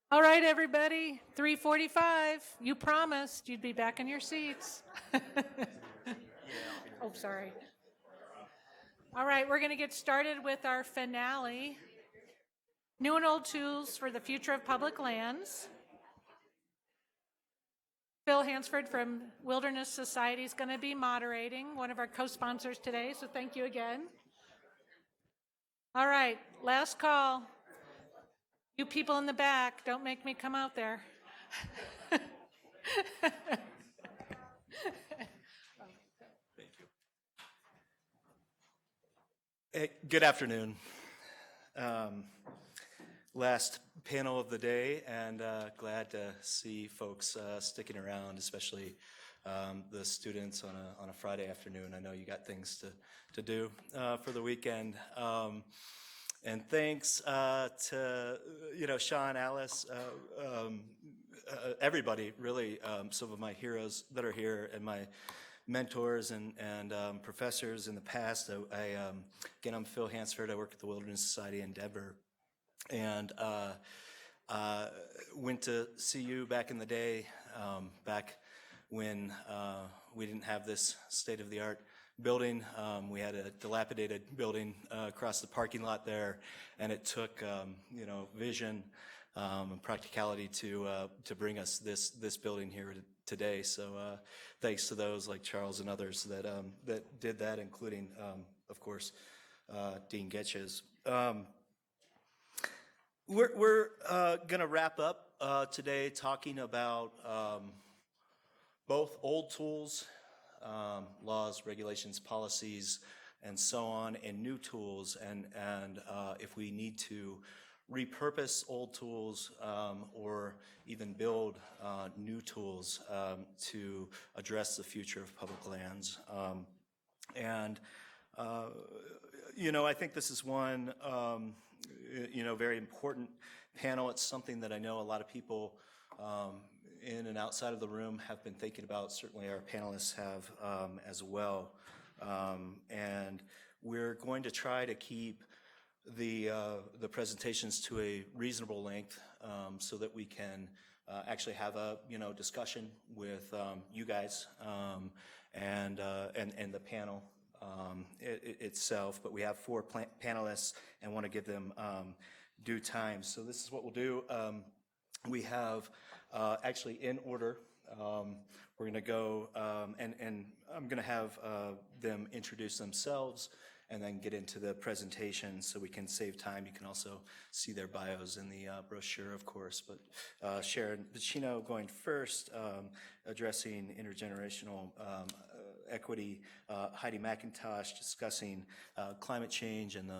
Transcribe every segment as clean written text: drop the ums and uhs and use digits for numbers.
All right, everybody, 3:45. You promised you'd be back in your seats. Oh, sorry. All right, we're going to get started with our finale, New and Old Tools for the Future of Public Lands. Phil Hansford from Wilderness Society is going to be moderating, one of our co-sponsors today, so thank you again. All right, last call. You people in the back, don't make me come out there. Hey, good afternoon. Last panel of the day, and glad to see folks sticking around, especially the students on a Friday afternoon. I know you got things to do for the weekend. And thanks to Sean, Alice, everybody, really, some of my heroes that are here, and my mentors and professors in the past. Again, I'm Phil Hansford. I work at the Wilderness Society in Denver, and went to see you back in the day, back when we didn't have this state-of-the-art building. We had a dilapidated building across the parking lot there, and it took vision and practicality to bring us this building here today. So thanks to those like Charles and others that did that, including of course Dean Getches. We're going to wrap up today talking about both old tools, laws, regulations, policies, and so on, and new tools, and if we need to repurpose old tools or even build new tools to address the future of public lands. I think this is one very important panel. It's something that I know a lot of people in and outside of the room have been thinking about. Certainly our panelists have as well. And we're going to try to keep the presentations to a reasonable length so that we can actually have a discussion with you guys and the panel itself. But we have four panelists and want to give them due time. So this is what we'll do. We have actually in order. We're going to go and I'm going to have them introduce themselves and then get into the presentation so we can save time. You can also see their bios in the brochure, of course. But Sharon Vicino going first, addressing intergenerational equity. Heidi McIntosh discussing climate change and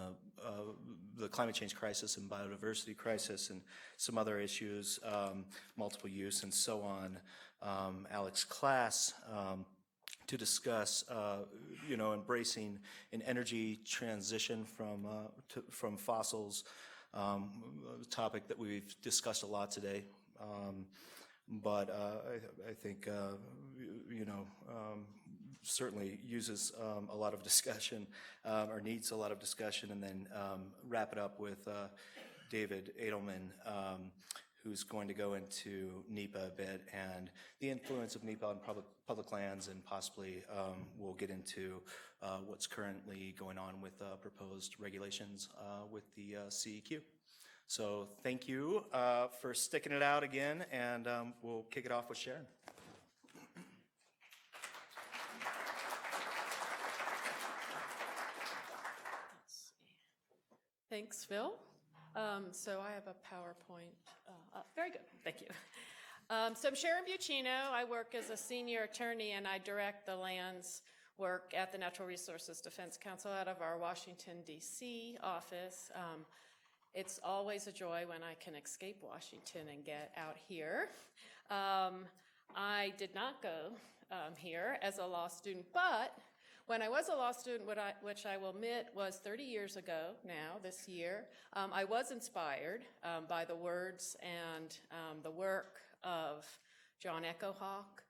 the climate change crisis and biodiversity crisis and some other issues, multiple use and so on. Alex Klass to discuss, embracing an energy transition from fossils, a topic that we've discussed a lot today. But I think, certainly uses a lot of discussion or needs a lot of discussion, and then wrap it up with David Edelman, who's going to go into NEPA a bit and the influence of NEPA on public lands, and possibly we'll get into what's currently going on with proposed regulations with the CEQ. So thank you for sticking it out again, and we'll kick it off with Sharon. Thanks, Phil. So I have a PowerPoint. Very good, thank you. So I'm Sharon Buccino. I work as a senior attorney, and I direct the lands work at the Natural Resources Defense Council out of our Washington, D.C. office. It's always a joy when I can escape Washington and get out here. I did not go here as a law student, but when I was a law student, which I will admit was 30 years ago now, this year, I was inspired by the words and the work of John Echohawk,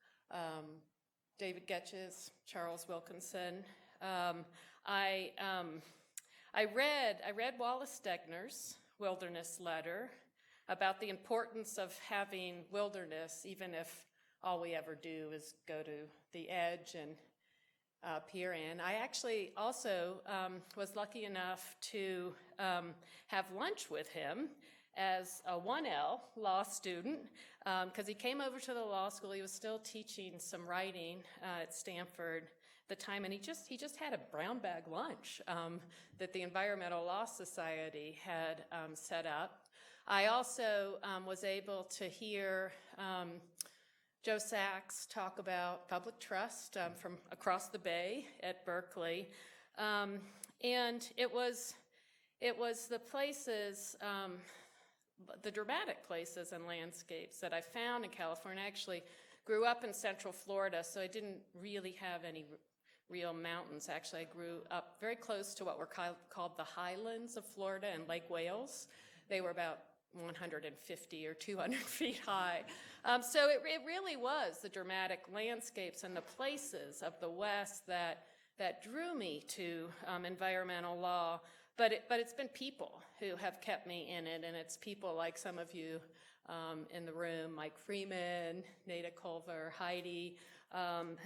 David Getches, Charles Wilkinson. I read Wallace Stegner's Wilderness Letter about the importance of having wilderness, even if all we ever do is go to the edge and peer in. I actually also was lucky enough to have lunch with him as a 1L law student, because he came over to the law school. He was still teaching some writing at Stanford at the time, and he just had a brown bag lunch that the Environmental Law Society had set up. I also was able to hear Joe Sachs talk about public trust from across the bay at Berkeley, and it was the places, the dramatic places and landscapes that I found in California. I actually grew up in Central Florida, so I didn't really have any real mountains. Actually, I grew up very close to what were called the highlands of Florida and Lake Wales. They were about 150 or 200 feet high. So it really was the dramatic landscapes and the places of the West that drew me to environmental law. But it's been people who have kept me in it, and it's people like some of you in the room, Mike Freeman, Nada Culver, Heidi,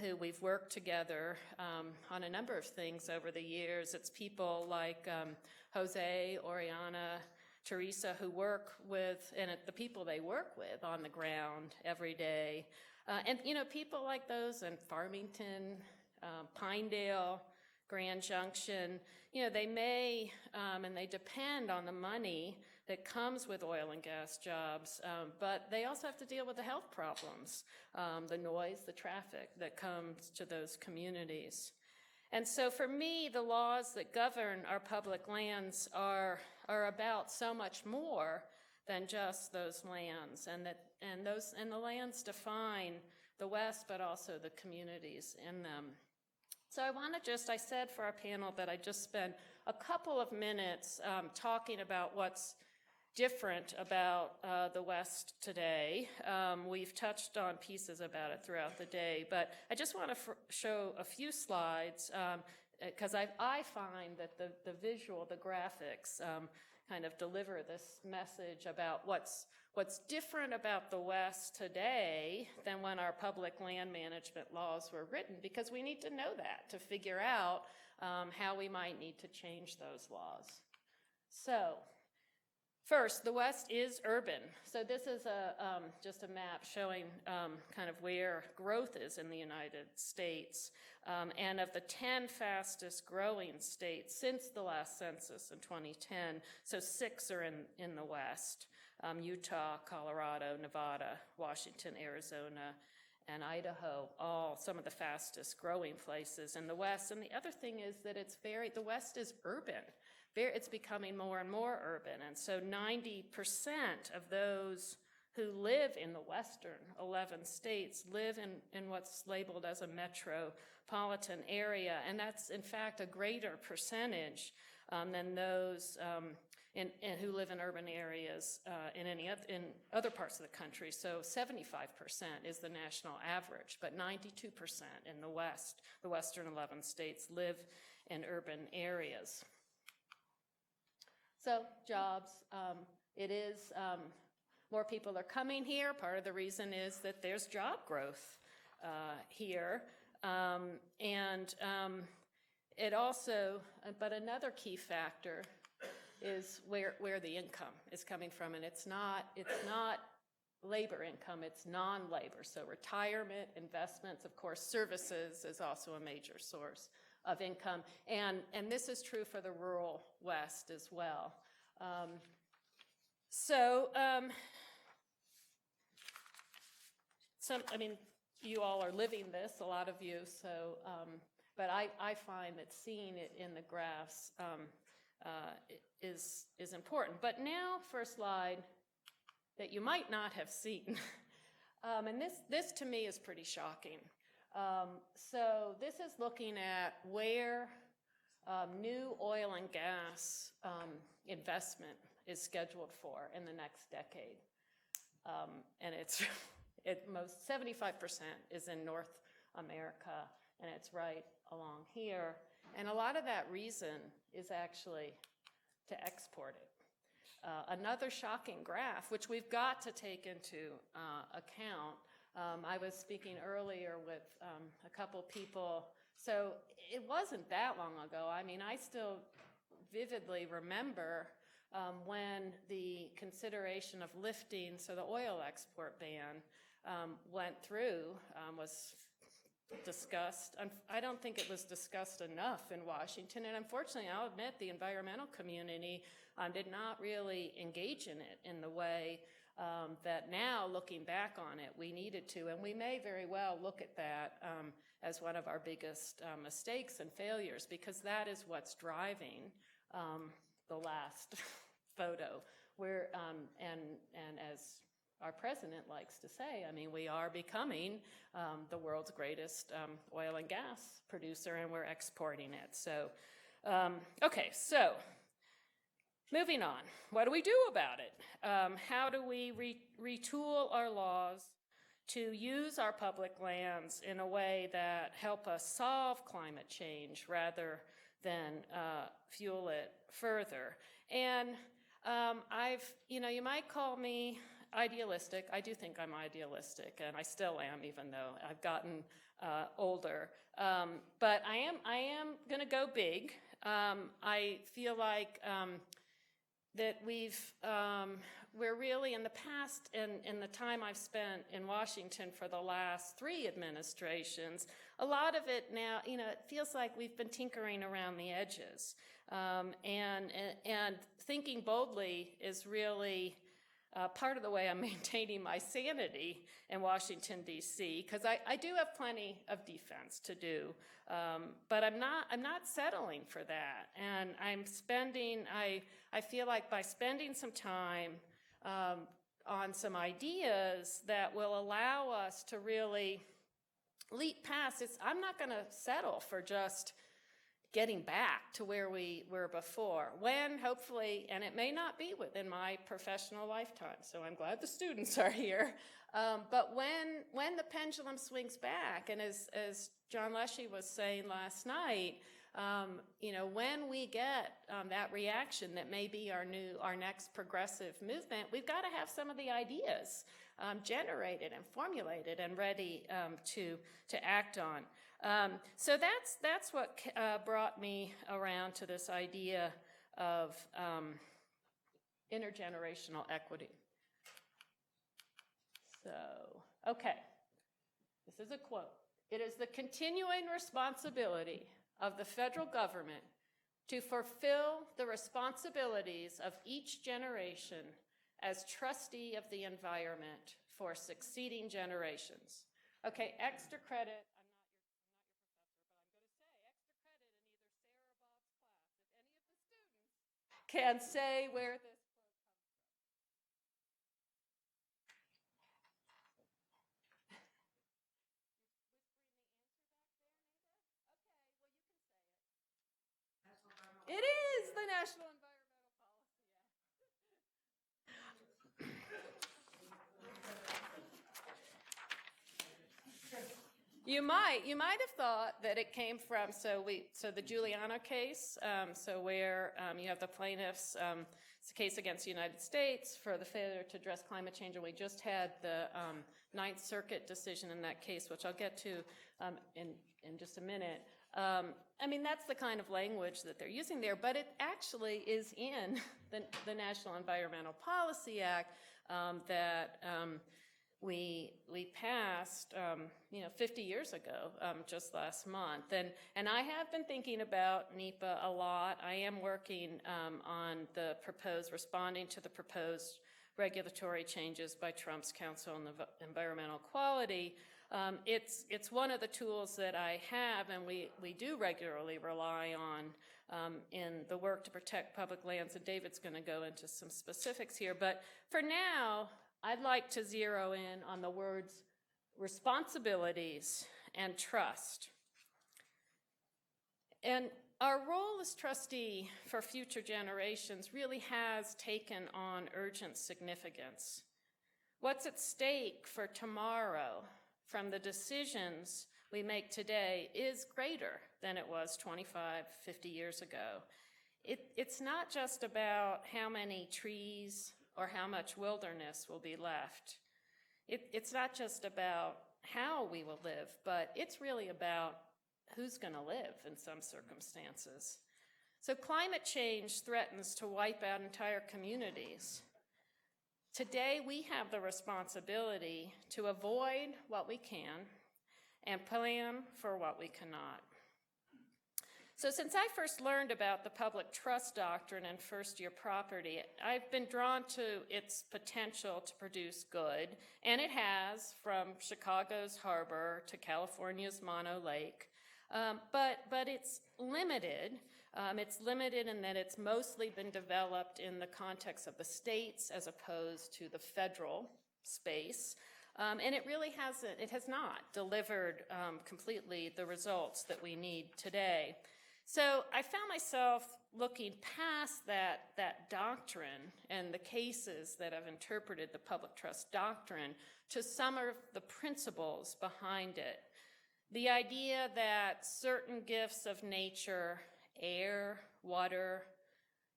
who we've worked together on a number of things over the years. It's people like Jose, Oriana, Teresa, who work with, and the people they work with on the ground every day. And, people like those in Farmington, Pinedale, Grand Junction, they may, and they depend on the money that comes with oil and gas jobs, but they also have to deal with the health problems, the noise, the traffic that comes to those communities. And so for me, the laws that govern our public lands are about so much more than just those lands, and the lands define the West, but also the communities in them. So I said for our panel that I just spend a couple of minutes talking about what's different about the West today. We've touched on pieces about it throughout the day, but I just want to show a few slides because I find that the visual, the graphics kind of deliver this message about what's different about the West today than when our public land management laws were written, because we need to know that to figure out how we might need to change those laws. So, first, the West is urban. So this is just a map showing kind of where growth is in the United States. And of the 10 fastest growing states since the last census in 2010, so 6 are in the West. Utah, Colorado, Nevada, Washington, Arizona, and Idaho, all some of the fastest growing places in the West. And the other thing is that the West is urban. It's becoming more and more urban. And so 90% of those who live in the western 11 states live in what's labeled as a metropolitan area. And that's, in fact, a greater percentage than those who live in urban areas in other parts of the country. So 75% is the national average, but 92% in the West, the western 11 states, live in urban areas. So jobs, it is, more people are coming here. Part of the reason is that there's job growth here. It also, but another key factor is where the income is coming from. And it's not labor income, it's non-labor. So retirement, investments, of course, services is also a major source of income. And this is true for the rural West as well. You all are living this, a lot of you, so, but I find that seeing it in the graphs is important. But now for a slide that you might not have seen. And this to me is pretty shocking. So this is looking at where new oil and gas investment is scheduled for in the next decade. And most 75% is in North America, and it's right along here. And a lot of that reason is actually to export it. another shocking graph, which we've got to take into account. I was speaking earlier with a couple people, so it wasn't that long ago. I mean, I still vividly remember when the consideration of lifting, so the oil export ban went through, was discussed. I don't think it was discussed enough in Washington, and unfortunately, I'll admit, the environmental community did not really engage in it in the way that now, looking back on it, we needed to, and we may very well look at that as one of our biggest mistakes and failures, because that is what's driving the last photo. And as our president likes to say, I mean, we are becoming the world's greatest oil and gas producer, and we're exporting it. So, okay, so moving on. What do we do about it? How do we retool our laws to use our public lands in a way that help us solve climate change rather than fuel it further? And you might call me idealistic. I do think I'm idealistic, and I still am, even though I've gotten older. But I am going to go big. I feel like that we're really, in the past, in the time I've spent in Washington for the last 3 administrations, a lot of it now, it feels like we've been tinkering around the edges. And thinking boldly is really part of the way I'm maintaining my sanity in Washington, D.C., because I do have plenty of defense to do, but I'm not settling for that. And I feel like by spending some time on some ideas that will allow us to really leap past this, I'm not going to settle for just getting back to where we were before, when hopefully, and it may not be within my professional lifetime, so I'm glad the students are here, but when the pendulum swings back, and as John Leshy was saying last night, when we get that reaction that may be our next progressive movement, we've got to have some of the ideas generated and formulated and ready to act on. So that's what brought me around to this idea of intergenerational equity. So, okay, this is a quote. "It is the continuing responsibility of the federal government to fulfill the responsibilities of each generation as trustee of the environment for succeeding generations." Okay, extra credit. Can say where this quote comes from. You're whispering the answer back there, Nada? Okay, well, you can say it. It is the National Environmental Policy Act. You might have thought that it came from, so the Giuliano case, where you have the plaintiffs, it's a case against the United States for the failure to address climate change, and we just had the Ninth Circuit decision in that case, which I'll get to in just a minute. I mean, that's the kind of language that they're using there, but it actually is in the National Environmental Policy Act that we passed, 50 years ago, just last month. And I have been thinking about NEPA a lot. I am working on responding to the proposed regulatory changes by Trump's Council on Environmental Quality. It's one of the tools that I have, and we do regularly rely on in the work to protect public lands, and David's going to go into some specifics here. But for now, I'd like to zero in on the words responsibilities and trust. And our role as trustee for future generations really has taken on urgent significance. What's at stake for tomorrow from the decisions we make today is greater than it was 25, 50 years ago. it's not just about how many trees or how much wilderness will be left. It's not just about how we will live, but it's really about who's going to live in some circumstances. So climate change threatens to wipe out entire communities. Today, we have the responsibility to avoid what we can and plan for what we cannot. So since I first learned about the public trust doctrine in first-year property, I've been drawn to its potential to produce good, and it has, from Chicago's harbor to California's Mono Lake. But it's limited. It's limited in that it's mostly been developed in the context of the states as opposed to the federal space. And it really hasn't, it has not delivered completely the results that we need today. So I found myself looking past that doctrine and the cases that have interpreted the public trust doctrine to some of the principles behind it. The idea that certain gifts of nature, air, water,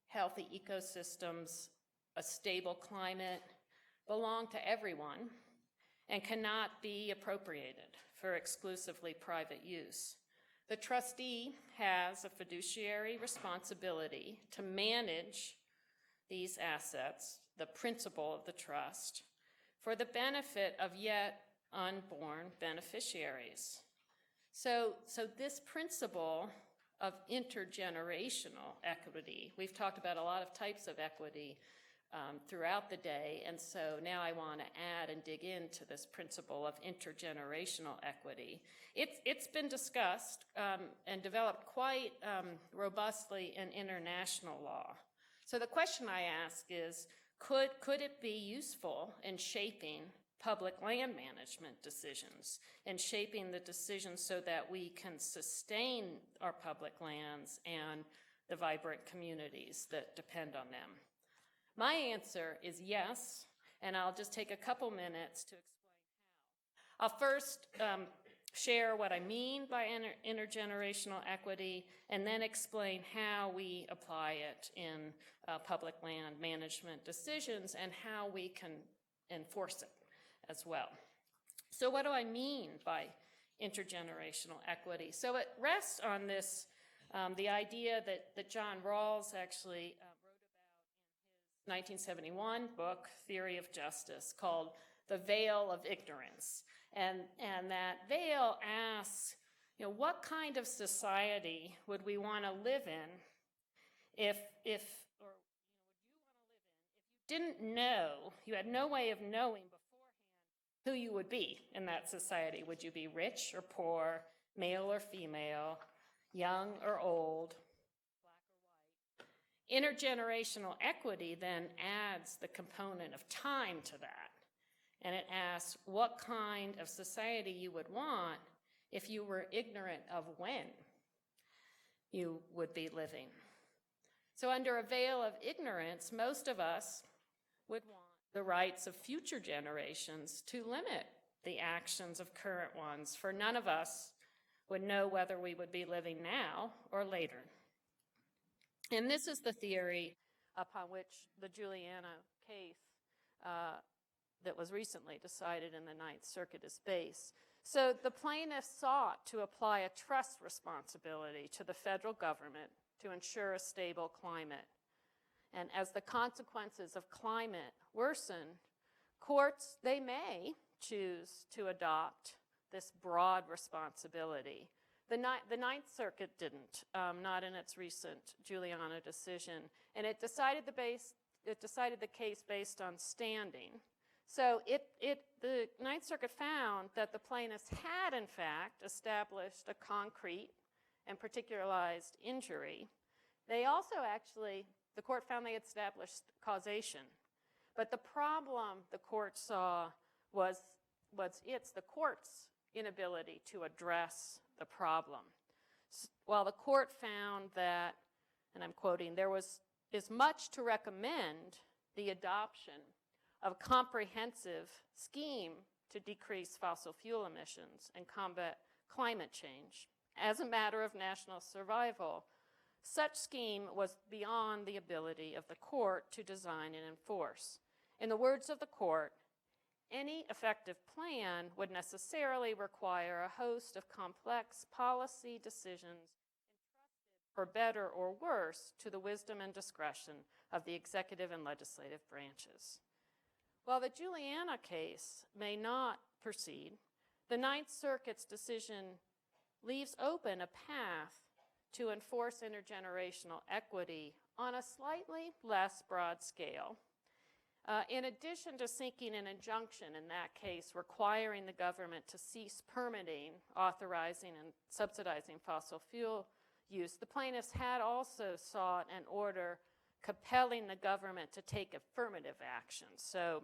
healthy ecosystems, a stable climate, belong to everyone and cannot be appropriated for exclusively private use. The trustee has a fiduciary responsibility to manage these assets, the principle of the trust, for the benefit of yet unborn beneficiaries. So this principle of intergenerational equity, we've talked about a lot of types of equity throughout the day, and so now I want to add and dig into this principle of intergenerational equity. It's been discussed and developed quite robustly in international law. So the question I ask is, could it be useful in shaping public land management decisions and shaping the decisions so that we can sustain our public lands and the vibrant communities that depend on them? My answer is yes, and I'll just take a couple minutes to explain how. I'll first share what I mean by intergenerational equity, and then explain how we apply it in public land management decisions and how we can enforce it as well. So what do I mean by intergenerational equity? So it rests on this, the idea that John Rawls actually wrote about in his 1971 book, Theory of Justice, called The Veil of Ignorance. And that veil asks, what kind of society would we want to live in if you didn't know, you had no way of knowing beforehand who you would be in that society? Would you be rich or poor, male or female, young or old, black or white? Intergenerational equity then adds the component of time to that. And it asks what kind of society you would want if you were ignorant of when you would be living. So under a veil of ignorance, most of us would want the rights of future generations to limit the actions of current ones, for none of us would know whether we would be living now or later. And this is the theory upon which the Juliana case that was recently decided in the Ninth Circuit is based. So the plaintiffs sought to apply a trust responsibility to the federal government to ensure a stable climate. And as the consequences of climate worsen, courts, they may choose to adopt this broad responsibility. The Ninth Circuit didn't, not in its recent Juliana decision, and it decided the case based on standing. So the Ninth Circuit found that the plaintiffs had, in fact, established a concrete and particularized injury. They also actually, the court found they had established causation. But the problem the court saw was the court's inability to address the problem. While the court found that, and I'm quoting, is much to recommend the adoption of a comprehensive scheme to decrease fossil fuel emissions and combat climate change as a matter of national survival. Such scheme was beyond the ability of the court to design and enforce. In the words of the court, any effective plan would necessarily require a host of complex policy decisions entrusted, for better or worse, to the wisdom and discretion of the executive and legislative branches. While the Juliana case may not proceed, the Ninth Circuit's decision leaves open a path to enforce intergenerational equity on a slightly less broad scale. In addition to seeking an injunction in that case requiring the government to cease permitting, authorizing, and subsidizing fossil fuel use, the plaintiffs had also sought an order compelling the government to take affirmative action, so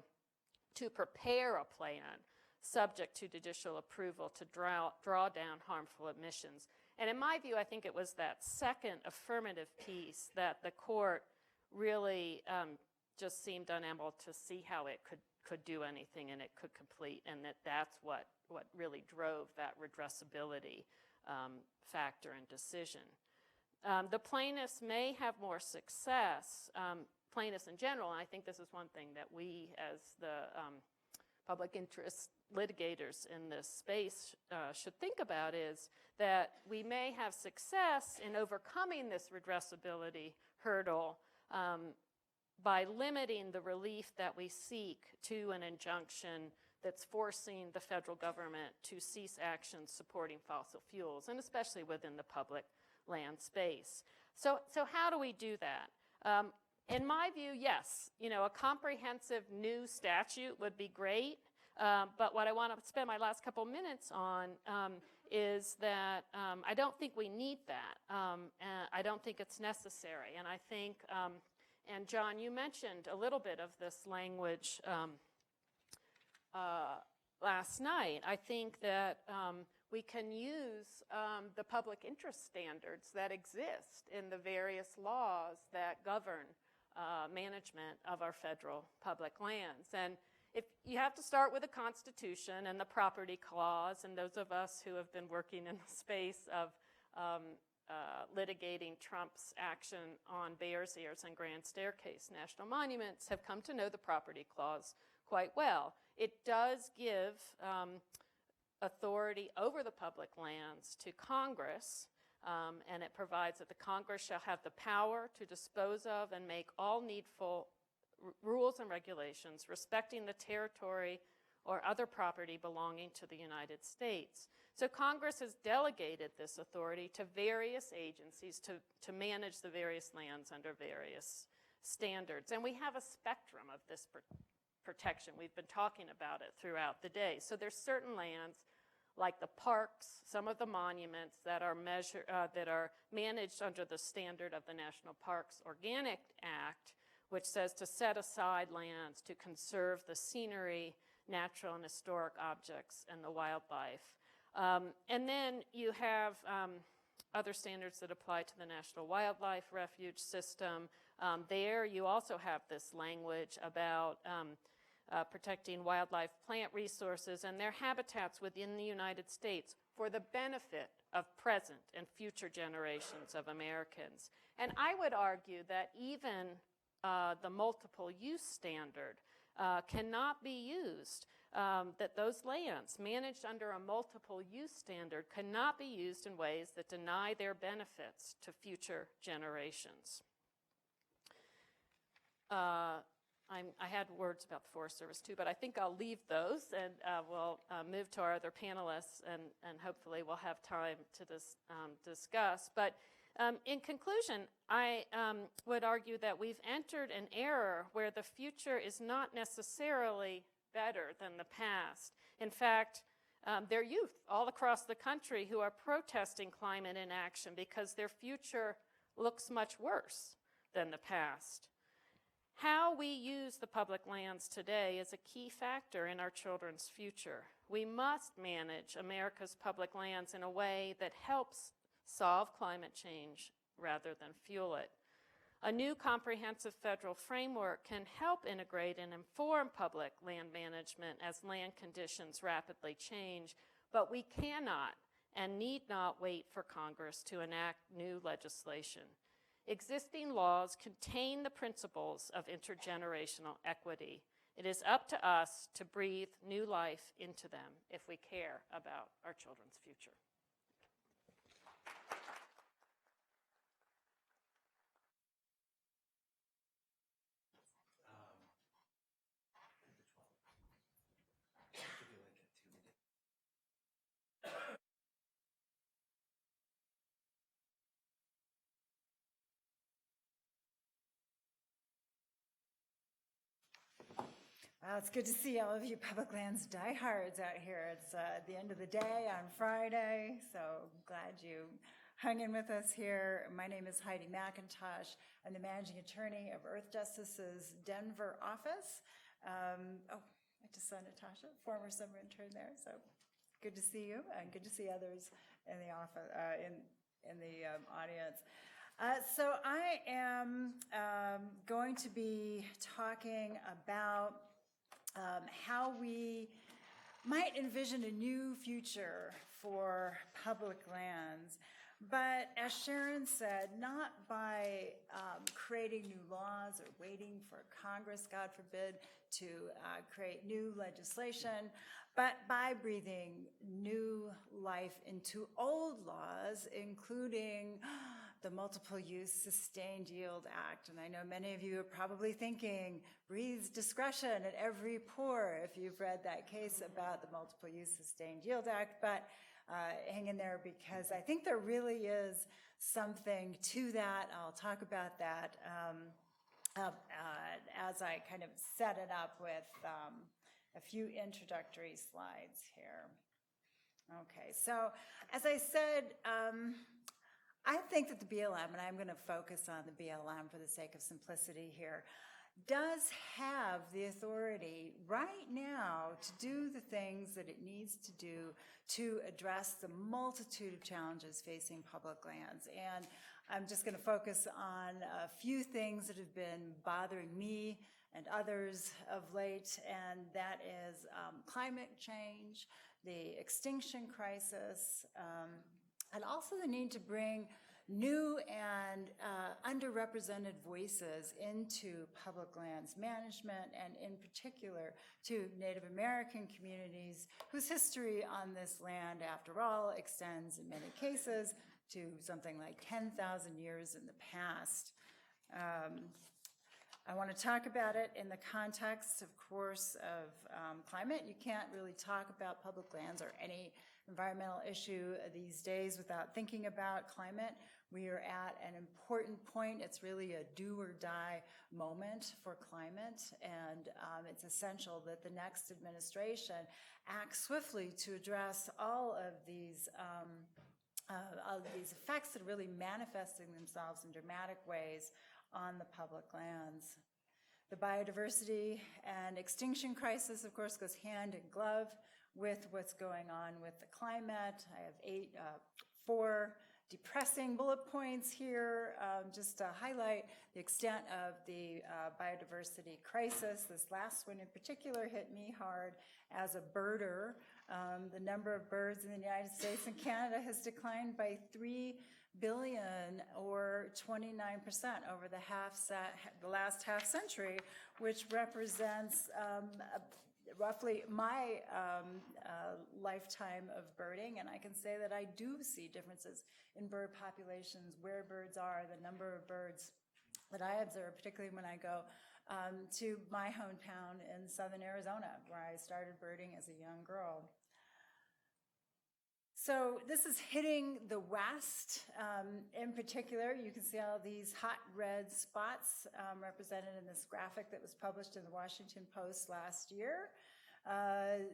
to prepare a plan subject to judicial approval to draw down harmful emissions. And in my view, I think it was that second affirmative piece that the court really just seemed unable to see how it could do anything and it could complete, and that's what really drove that redressability factor and decision. The plaintiffs may have more success, plaintiffs in general, and I think this is one thing that we as the public interest litigators in this space should think about, is that we may have success in overcoming this redressability hurdle by limiting the relief that we seek to an injunction that's forcing the federal government to cease actions supporting fossil fuels, and especially within the public land space. So how do we do that? In my view, yes, a comprehensive new statute would be great, but what I want to spend my last couple minutes on is that I don't think we need that. And I don't think it's necessary. And I think, and John, you mentioned a little bit of this language last night. I think that we can use the public interest standards that exist in the various laws that govern management of our federal public lands. And if you have to start with the Constitution and the Property Clause, and those of us who have been working in the space of litigating Trump's action on Bears Ears and Grand Staircase national monuments have come to know the Property Clause quite well. It does give authority over the public lands to Congress, and it provides that the Congress shall have the power to dispose of and make all needful rules and regulations respecting the territory or other property belonging to the United States. So Congress has delegated this authority to various agencies to manage the various lands under various standards. And we have a spectrum of this protection. We've been talking about it throughout the day. So there's certain lands like the parks, some of the monuments that are managed under the standard of the National Parks Organic Act, which says to set aside lands to conserve the scenery, natural and historic objects, and the wildlife. And then you have other standards that apply to the National Wildlife Refuge System. There you also have this language about protecting wildlife plant resources and their habitats within the United States for the benefit of present and future generations of Americans. And I would argue that even the multiple use standard cannot be used, that those lands managed under a multiple use standard cannot be used in ways that deny their benefits to future generations. I had words about the Forest Service too, but I think I'll leave those and we'll move to our other panelists, and hopefully we'll have time to discuss. But in conclusion, I would argue that we've entered an era where the future is not necessarily better than the past. In fact, there are youth all across the country who are protesting climate inaction because their future looks much worse than the past. How we use the public lands today is a key factor in our children's future. We must manage America's public lands in a way that helps solve climate change rather than fuel it. A new comprehensive federal framework can help integrate and inform public land management as land conditions rapidly change, but we cannot and need not wait for Congress to enact new legislation. Existing laws contain the principles of intergenerational equity. It is up to us to breathe new life into them if we care about our children's future. Well, it's good to see all of you public lands diehards out here. It's the end of the day on Friday, so glad you hung in with us here. My name is Heidi McIntosh. I'm the managing attorney of Earth Justice's Denver office. I just saw Natasha, former summer intern there, so good to see you and good to see others in the office, in the audience. So I am going to be talking about how we might envision a new future for public lands, but as Sharon said, not by creating new laws or waiting for Congress, God forbid, to create new legislation, but by breathing new life into old laws, including the Multiple Use Sustained Yield Act. And I know many of you are probably thinking, breathes discretion at every pore if you've read that case about the Multiple Use Sustained Yield Act, but hang in there because I think there really is something to that. I'll talk about that as I kind of set it up with a few introductory slides here. Okay, so as I said, I think that the BLM, and I'm going to focus on the BLM for the sake of simplicity here, does have the authority right now to do the things that it needs to do to address the multitude of challenges facing public lands. And I'm just going to focus on a few things that have been bothering me and others of late, and that is climate change, the extinction crisis, and also the need to bring new and underrepresented voices into public lands management, and in particular to Native American communities whose history on this land, after all, extends in many cases to something like 10,000 years in the past. I want to talk about it in the context, of course, of climate. You can't really talk about public lands or any environmental issue these days without thinking about climate. We are at an important point. It's really a do or die moment for climate, and it's essential that the next administration act swiftly to address all of these effects that are really manifesting themselves in dramatic ways on the public lands. The biodiversity and extinction crisis, of course, goes hand in glove with what's going on with the climate. I have four depressing bullet points here, just to highlight the extent of the biodiversity crisis. This last one in particular hit me hard as a birder. The number of birds in the United States and Canada has declined by 3 billion, or 29% over the last half century, which represents roughly my lifetime of birding. And I can say that I do see differences in bird populations, where birds are, the number of birds that I observe, particularly when I go to my hometown in southern Arizona, where I started birding as a young girl. So this is hitting the West in particular. You can see all these hot red spots represented in this graphic that was published in the Washington Post last year.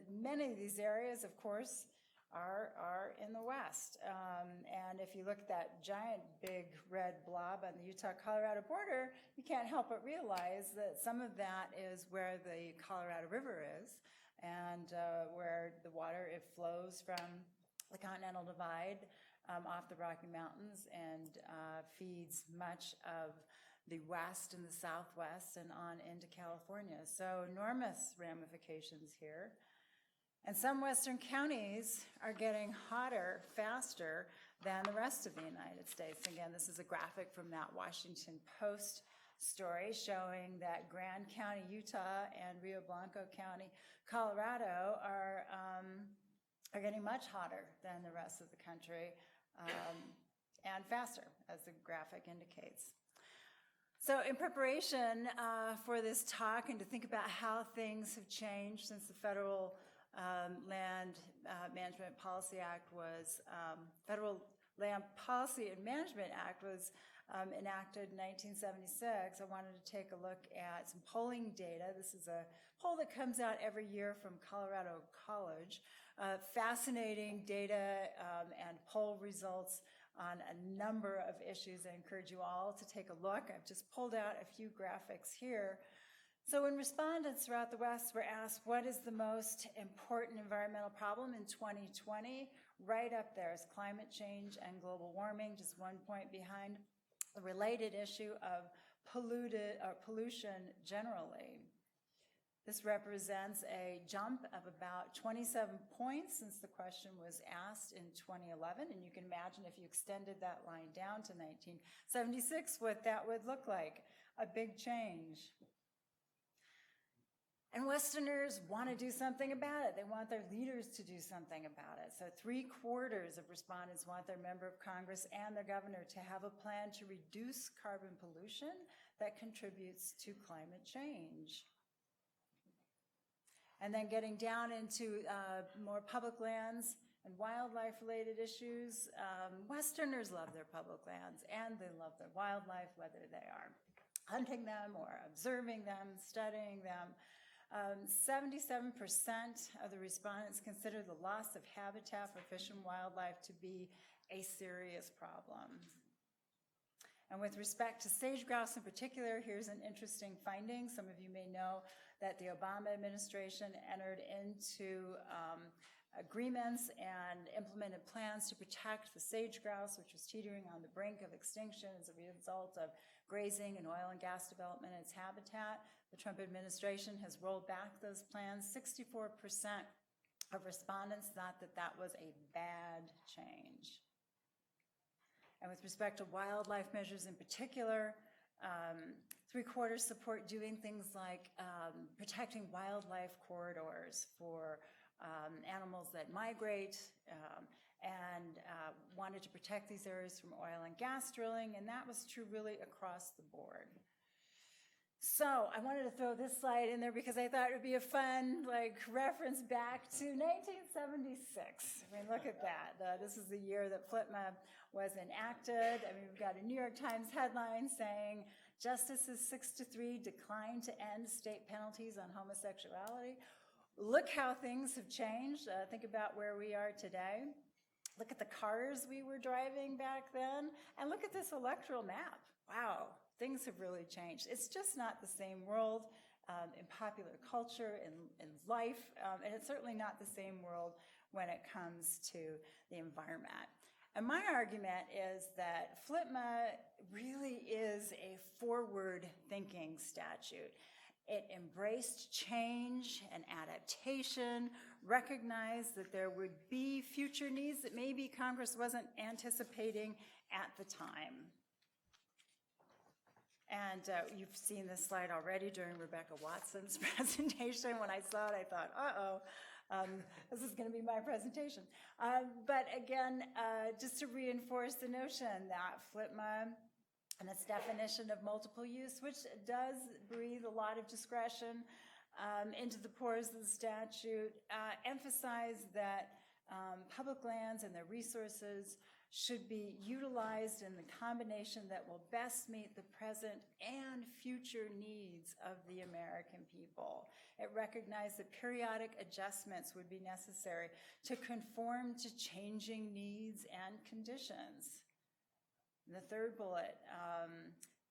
Many of these areas, of course, are in the West. And if you look at that giant big red blob on the Utah-Colorado border, you can't help but realize that some of that is where the Colorado River is, and where the water, it flows from the Continental Divide off the Rocky Mountains and feeds much of the West and the Southwest and on into California. So enormous ramifications here. And some Western counties are getting hotter faster than the rest of the United States. Again, this is a graphic from that Washington Post story showing that Grand County, Utah, and Rio Blanco County, Colorado are getting much hotter than the rest of the country, and faster, as the graphic indicates. So in preparation for this talk and to think about how things have changed since the Federal Land Management Policy Act was, Federal Land Policy and Management Act was enacted in 1976, I wanted to take a look at some polling data. This is a poll that comes out every year from Colorado College. Fascinating data and poll results on a number of issues. I encourage you all to take a look. I've just pulled out a few graphics here. So when respondents throughout the West were asked what is the most important environmental problem in 2020, right up there is climate change and global warming, just 1 point behind the related issue of pollution generally. This represents a jump of about 27 points since the question was asked in 2011, and you can imagine if you extended that line down to 1976, what that would look like, a big change. And Westerners want to do something about it. They want their leaders to do something about it. So 3/4 of respondents want their member of Congress and their governor to have a plan to reduce carbon pollution that contributes to climate change. And then getting down into more public lands and wildlife-related issues, Westerners love their public lands and they love their wildlife, whether they are hunting them or observing them, studying them. 77% of the respondents consider the loss of habitat for fish and wildlife to be a serious problem. And with respect to sage grouse in particular, here's an interesting finding. Some of you may know that the Obama administration entered into agreements and implemented plans to protect the sage grouse, which was teetering on the brink of extinction as a result of grazing and oil and gas development in its habitat. The Trump administration has rolled back those plans. 64% of respondents thought that that was a bad change. And with respect to wildlife measures in particular, 3/4 support doing things like protecting wildlife corridors for animals that migrate and wanted to protect these areas from oil and gas drilling, and that was true really across the board. So I wanted to throw this slide in there because I thought it would be a fun reference back to 1976. I mean, look at that. This is the year that FLTMA was enacted. I mean, we've got a New York Times headline saying, "Justices 6-3 decline to end state penalties on homosexuality." Look how things have changed. Think about where we are today. Look at the cars we were driving back then, and look at this electoral map. Wow, things have really changed. It's just not the same world in popular culture, in life, and it's certainly not the same world when it comes to the environment. And my argument is that FLTMA really is a forward-thinking statute. It embraced change and adaptation, recognized that there would be future needs that maybe Congress wasn't anticipating at the time. And you've seen this slide already during Rebecca Watson's presentation. When I saw it, I thought, this is going to be my presentation. But again, just to reinforce the notion that FLTMA and its definition of multiple use, which does breathe a lot of discretion into the pores of the statute, emphasize that public lands and their resources should be utilized in the combination that will best meet the present and future needs of the American people. It recognized that periodic adjustments would be necessary to conform to changing needs and conditions. And the third bullet,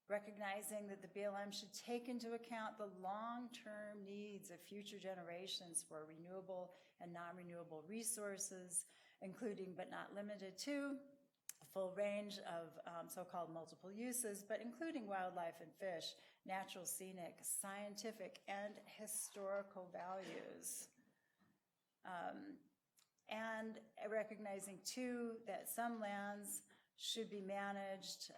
recognizing that the BLM should take into account the long-term needs of future generations for renewable and non-renewable resources, including but not limited to a full range of so-called multiple uses, but including wildlife and fish, natural, scenic, scientific, and historical values. and recognizing too that some lands should be managed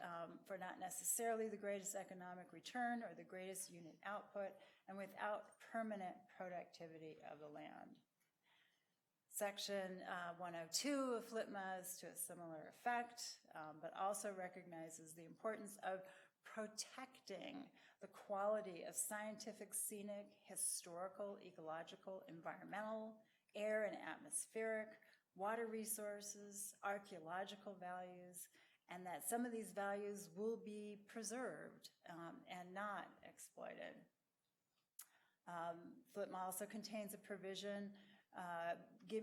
for not necessarily the greatest economic return or the greatest unit output, and without permanent productivity of the land. Section 102 of FLTMA is to a similar effect, but also recognizes the importance of protecting the quality of scientific, scenic, historical, ecological, environmental, air and atmospheric, water resources, archaeological values, and that some of these values will be preserved and not exploited. FLTMA also contains a provision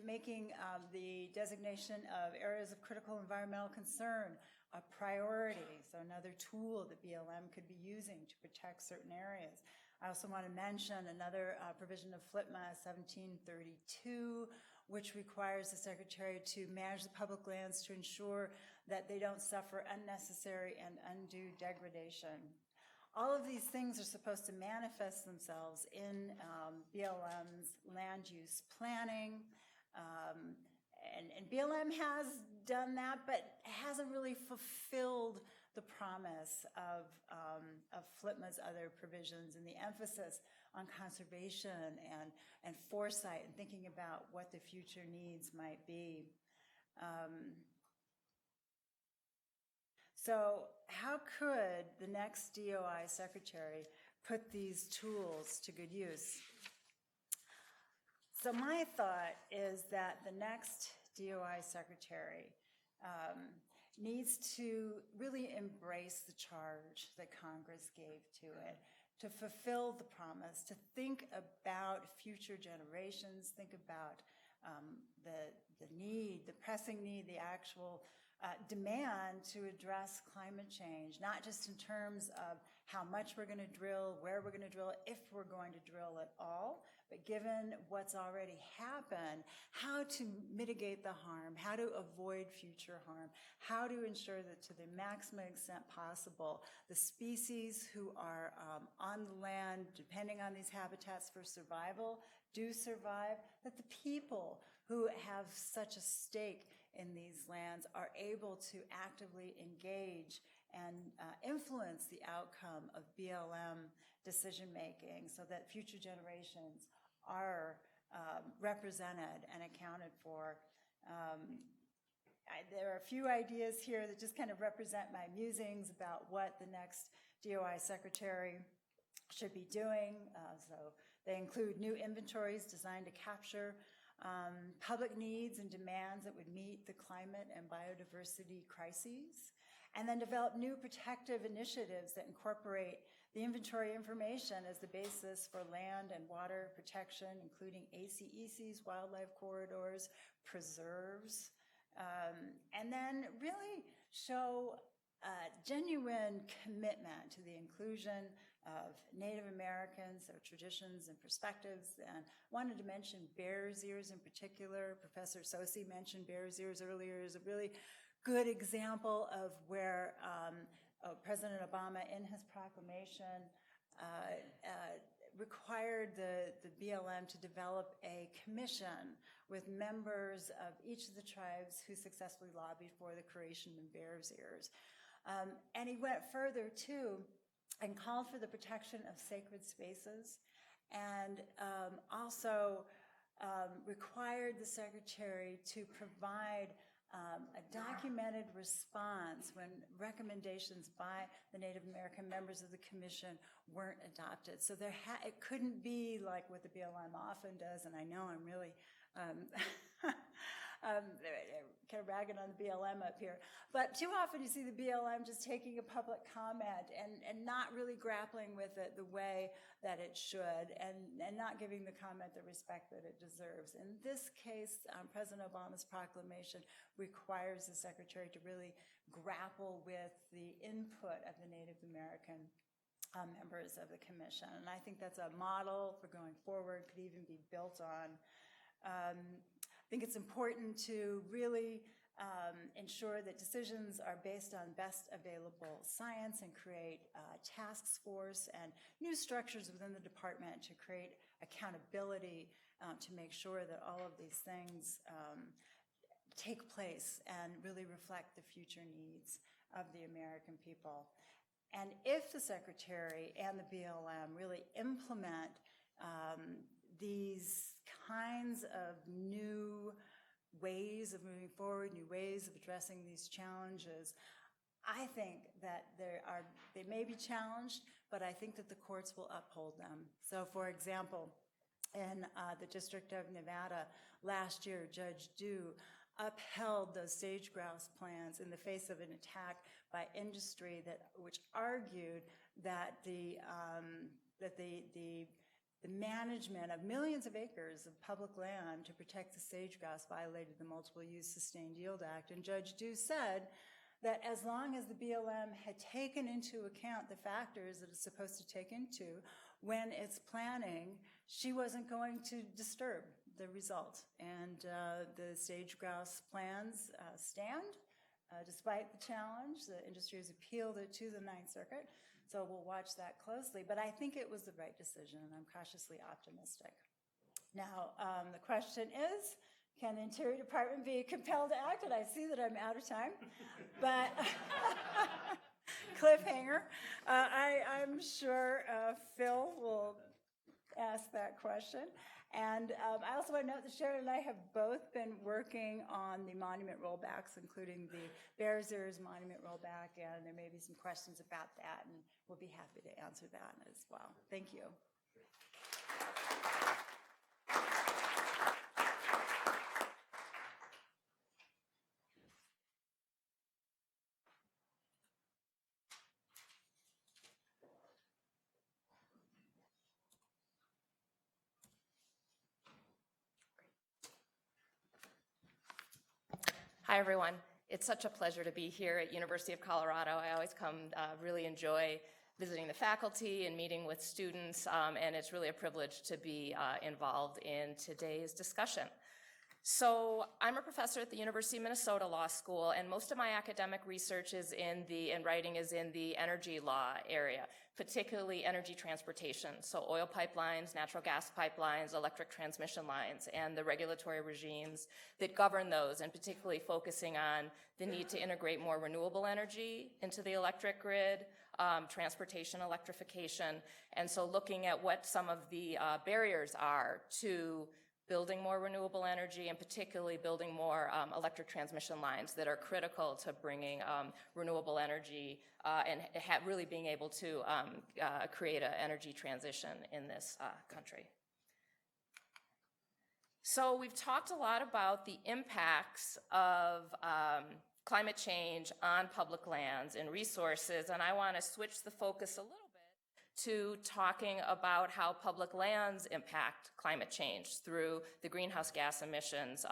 making the designation of areas of critical environmental concern a priority, so another tool that BLM could be using to protect certain areas. I also want to mention another provision of FLTMA 1732, which requires the Secretary to manage the public lands to ensure that they don't suffer unnecessary and undue degradation. All of these things are supposed to manifest themselves in BLM's land use planning. And BLM has done that, but hasn't really fulfilled the promise of FLTMA's other provisions and the emphasis on conservation and foresight and thinking about what the future needs might be. So how could the next DOI secretary put these tools to good use? So my thought is that the next DOI secretary needs to really embrace the charge that Congress gave to it, to fulfill the promise, to think about future generations, think about the need, the pressing need, the actual demand to address climate change, not just in terms of how much we're going to drill, where we're going to drill, if we're going to drill at all, but given what's already happened, how to mitigate the harm, how to avoid future harm, how to ensure that to the maximum extent possible, the species who are on the land, depending on these habitats for survival, do survive, that the people who have such a stake in these lands are able to actively engage and influence the outcome of BLM decision-making so that future generations are represented and accounted for. There are a few ideas here that just kind of represent my musings about what the next DOI secretary should be doing. So they include new inventories designed to capture public needs and demands that would meet the climate and biodiversity crises, and then develop new protective initiatives that incorporate the inventory information as the basis for land and water protection, including ACECs, wildlife corridors, preserves, and then really show genuine commitment to the inclusion of Native Americans, their traditions and perspectives. And wanted to mention bear's ears in particular. Professor Sosi mentioned bear's ears earlier as a really good example of where President Obama, in his proclamation, required the BLM to develop a commission with members of each of the tribes who successfully lobbied for the creation of bear's ears. And he went further, too, and called for the protection of sacred spaces, and also required the secretary to provide a documented response when recommendations by the Native American members of the commission weren't adopted. So it couldn't be like what the BLM often does, and I know I'm really kind of ragging on the BLM up here. But too often you see the BLM just taking a public comment and not really grappling with it the way that it should, and not giving the comment the respect that it deserves. In this case, President Obama's proclamation requires the secretary to really grapple with the input of the Native American members of the commission. And I think that's a model for going forward, could even be built on. I think it's important to really ensure that decisions are based on best available science and create a task force and new structures within the department to create accountability to make sure that all of these things take place and really reflect the future needs of the American people. And if the Secretary and the BLM really implement these kinds of new ways of moving forward, new ways of addressing these challenges, I think that they may be challenged, but I think that the courts will uphold them. So, for example, in the District of Nevada last year, Judge Dew upheld those sage grouse plans in the face of an attack by industry which argued that the management of millions of acres of public land to protect the sage grouse violated the Multiple Use Sustained Yield Act. And Judge Dew said that as long as the BLM had taken into account the factors that it's supposed to take into when it's planning, she wasn't going to disturb the result. And the sage grouse plans stand despite the challenge. The industry has appealed it to the Ninth Circuit, so we'll watch that closely. But I think it was the right decision, and I'm cautiously optimistic. Now, the question is, can the Interior Department be compelled to act? And I see that I'm out of time, but cliffhanger. I'm sure Phil will ask that question. And I also want to note that Sharon and I have both been working on the monument rollbacks, including the Bears Ears monument rollback, and there may be some questions about that, and we'll be happy to answer that as well. Thank you. Hi, everyone. It's such a pleasure to be here at University of Colorado. I always come, really enjoy visiting the faculty and meeting with students, and it's really a privilege to be involved in today's discussion. So I'm a professor at the University of Minnesota Law School, and most of my academic research is and writing is in the energy law area, particularly energy transportation, so oil pipelines, natural gas pipelines, electric transmission lines, and the regulatory regimes that govern those, and particularly focusing on the need to integrate more renewable energy into the electric grid, transportation electrification, and so looking at what some of the barriers are to building more renewable energy, and particularly building more electric transmission lines that are critical to bringing renewable energy and really being able to create an energy transition in this country. So we've talked a lot about the impacts of climate change on public lands and resources, and I want to switch the focus a little to talking about how public lands impact climate change through the greenhouse gas emissions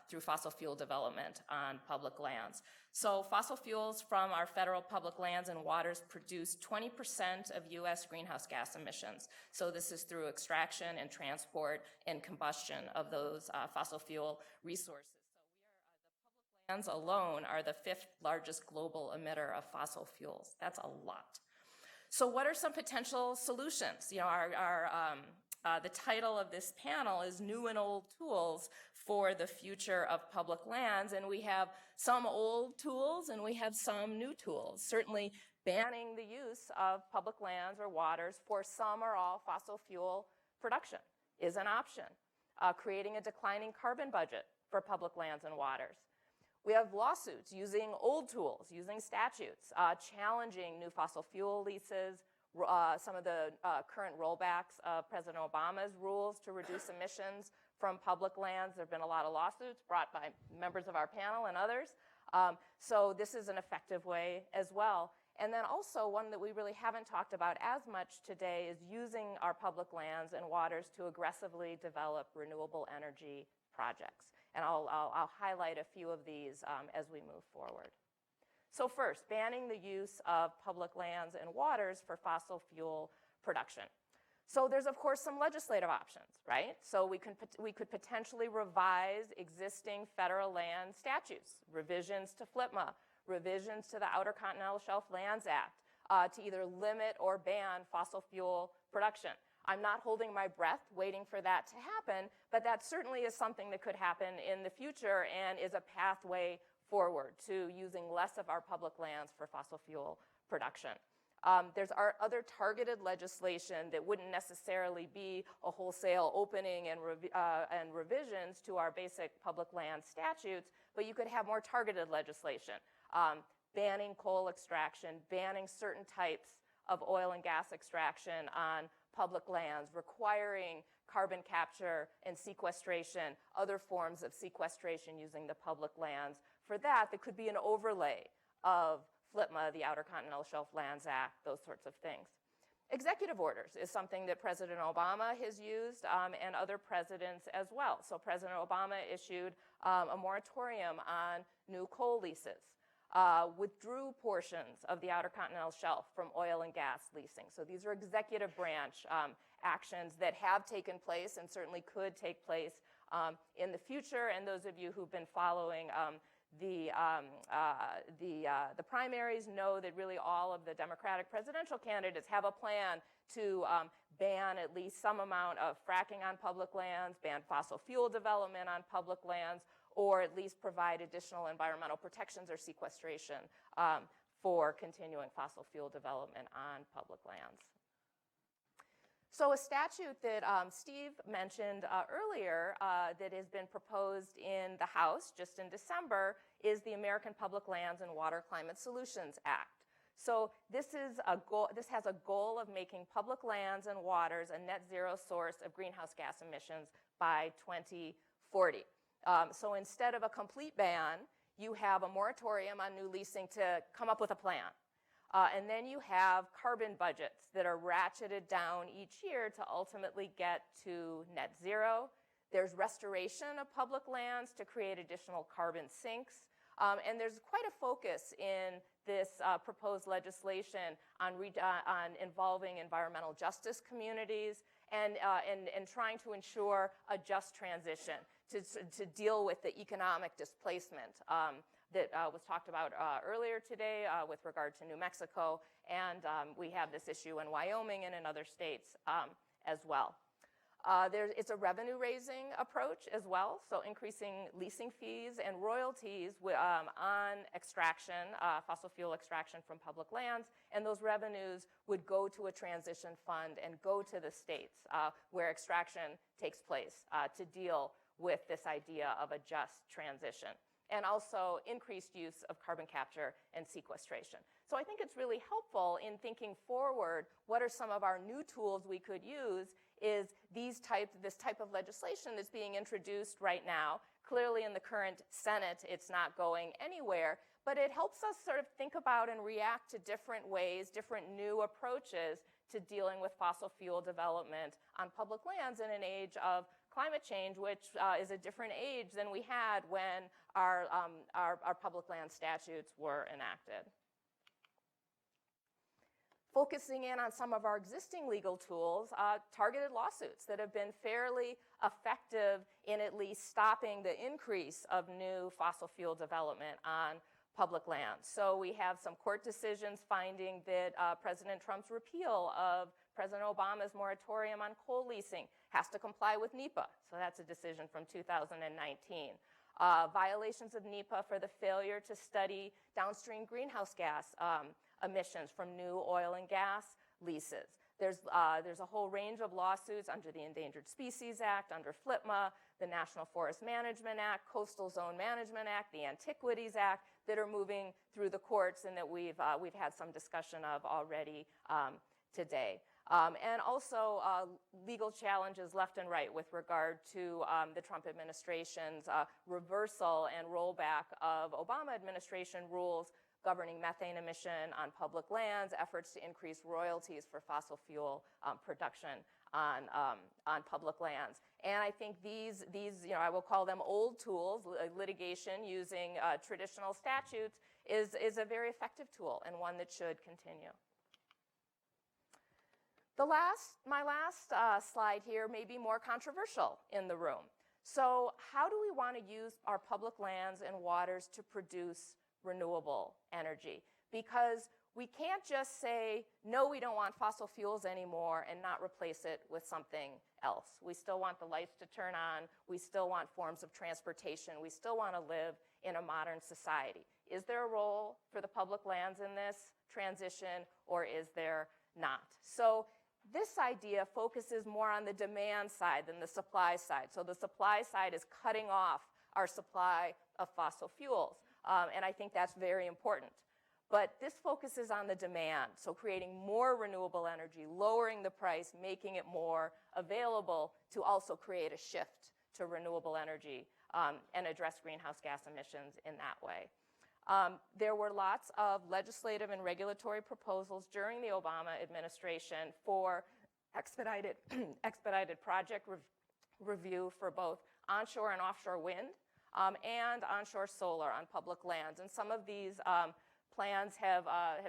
through fossil fuel development on public lands. So fossil fuels from our federal public lands and waters produce 20% of U.S. greenhouse gas emissions. So this is through extraction and transport and combustion of those fossil fuel resources. So the public lands alone are the 5th largest global emitter of fossil fuels. That's a lot. So what are some potential solutions? You know, the title of this panel is New and Old Tools for the Future of Public Lands, and we have some old tools and we have some new tools. Certainly banning the use of public lands or waters for some or all fossil fuel production is an option. Creating a declining carbon budget for public lands and waters. We have lawsuits using old tools, using statutes, challenging new fossil fuel leases, some of the current rollbacks of President Obama's rules to reduce emissions from public lands. There have been a lot of lawsuits brought by members of our panel and others. So this is an effective way as well. And then also one that we really haven't talked about as much today is using our public lands and waters to aggressively develop renewable energy projects. And I'll highlight a few of these as we move forward. So first, banning the use of public lands and waters for fossil fuel production. So there's, of course, some legislative options, right? So we could potentially revise existing federal land statutes, revisions to FLPMA, revisions to the Outer Continental Shelf Lands Act to either limit or ban fossil fuel production. I'm not holding my breath waiting for that to happen, but that certainly is something that could happen in the future and is a pathway forward to using less of our public lands for fossil fuel production. There's other targeted legislation that wouldn't necessarily be a wholesale opening and revisions to our basic public land statutes, but you could have more targeted legislation, banning coal extraction, banning certain types of oil and gas extraction on public lands, requiring carbon capture and sequestration, other forms of sequestration using the public lands. For that, there could be an overlay of FLTMA, the Outer Continental Shelf Lands Act, those sorts of things. Executive orders is something that President Obama has used and other presidents as well. So President Obama issued a moratorium on new coal leases, withdrew portions of the Outer Continental Shelf from oil and gas leasing. So these are executive branch actions that have taken place and certainly could take place in the future. And those of you who've been following the primaries know that really all of the Democratic presidential candidates have a plan to ban at least some amount of fracking on public lands, ban fossil fuel development on public lands, or at least provide additional environmental protections or sequestration for continuing fossil fuel development on public lands. So a statute that Steve mentioned earlier that has been proposed in the House just in December is the American Public Lands and Water Climate Solutions Act. So this has a goal of making public lands and waters a net zero source of greenhouse gas emissions by 2040. So instead of a complete ban, you have a moratorium on new leasing to come up with a plan. And then you have carbon budgets that are ratcheted down each year to ultimately get to net zero. There's restoration of public lands to create additional carbon sinks. And there's quite a focus in this proposed legislation on involving environmental justice communities and trying to ensure a just transition to deal with the economic displacement that was talked about earlier today with regard to New Mexico, and we have this issue in Wyoming and in other states as well. It's a revenue-raising approach as well, so increasing leasing fees and royalties on extraction, fossil fuel extraction from public lands, and those revenues would go to a transition fund and go to the states where extraction takes place to deal with this idea of a just transition, and also increased use of carbon capture and sequestration. So I think it's really helpful in thinking forward, what are some of our new tools we could use is this type of legislation that's being introduced right now. Clearly in the current Senate, it's not going anywhere, but it helps us sort of think about and react to different ways, different new approaches to dealing with fossil fuel development on public lands in an age of climate change, which is a different age than we had when our public land statutes were enacted. Focusing in on some of our existing legal tools, targeted lawsuits that have been fairly effective in at least stopping the increase of new fossil fuel development on public lands. So we have some court decisions finding that President Trump's repeal of President Obama's moratorium on coal leasing has to comply with NEPA. So that's a decision from 2019. Violations of NEPA for the failure to study downstream greenhouse gas emissions from new oil and gas leases. There's a whole range of lawsuits under the Endangered Species Act, under FLTMA, the National Forest Management Act, Coastal Zone Management Act, the Antiquities Act, that are moving through the courts and that we've had some discussion of already today. And also legal challenges left and right with regard to the Trump administration's reversal and rollback of Obama administration rules governing methane emission on public lands, efforts to increase royalties for fossil fuel production on public lands. And I think these, I will call them old tools, litigation using traditional statutes is a very effective tool and one that should continue. My last slide here may be more controversial in the room. So how do we want to use our public lands and waters to produce renewable energy? Because we can't just say, no, we don't want fossil fuels anymore and not replace it with something else. We still want the lights to turn on. We still want forms of transportation. We still want to live in a modern society. Is there a role for the public lands in this transition, or is there not? So this idea focuses more on the demand side than the supply side. So the supply side is cutting off our supply of fossil fuels. And I think that's very important. But this focuses on the demand, so creating more renewable energy, lowering the price, making it more available to also create a shift to renewable energy and address greenhouse gas emissions in that way. There were lots of legislative and regulatory proposals during the Obama administration for expedited project review for both onshore and offshore wind and onshore solar on public lands. And some of these plans have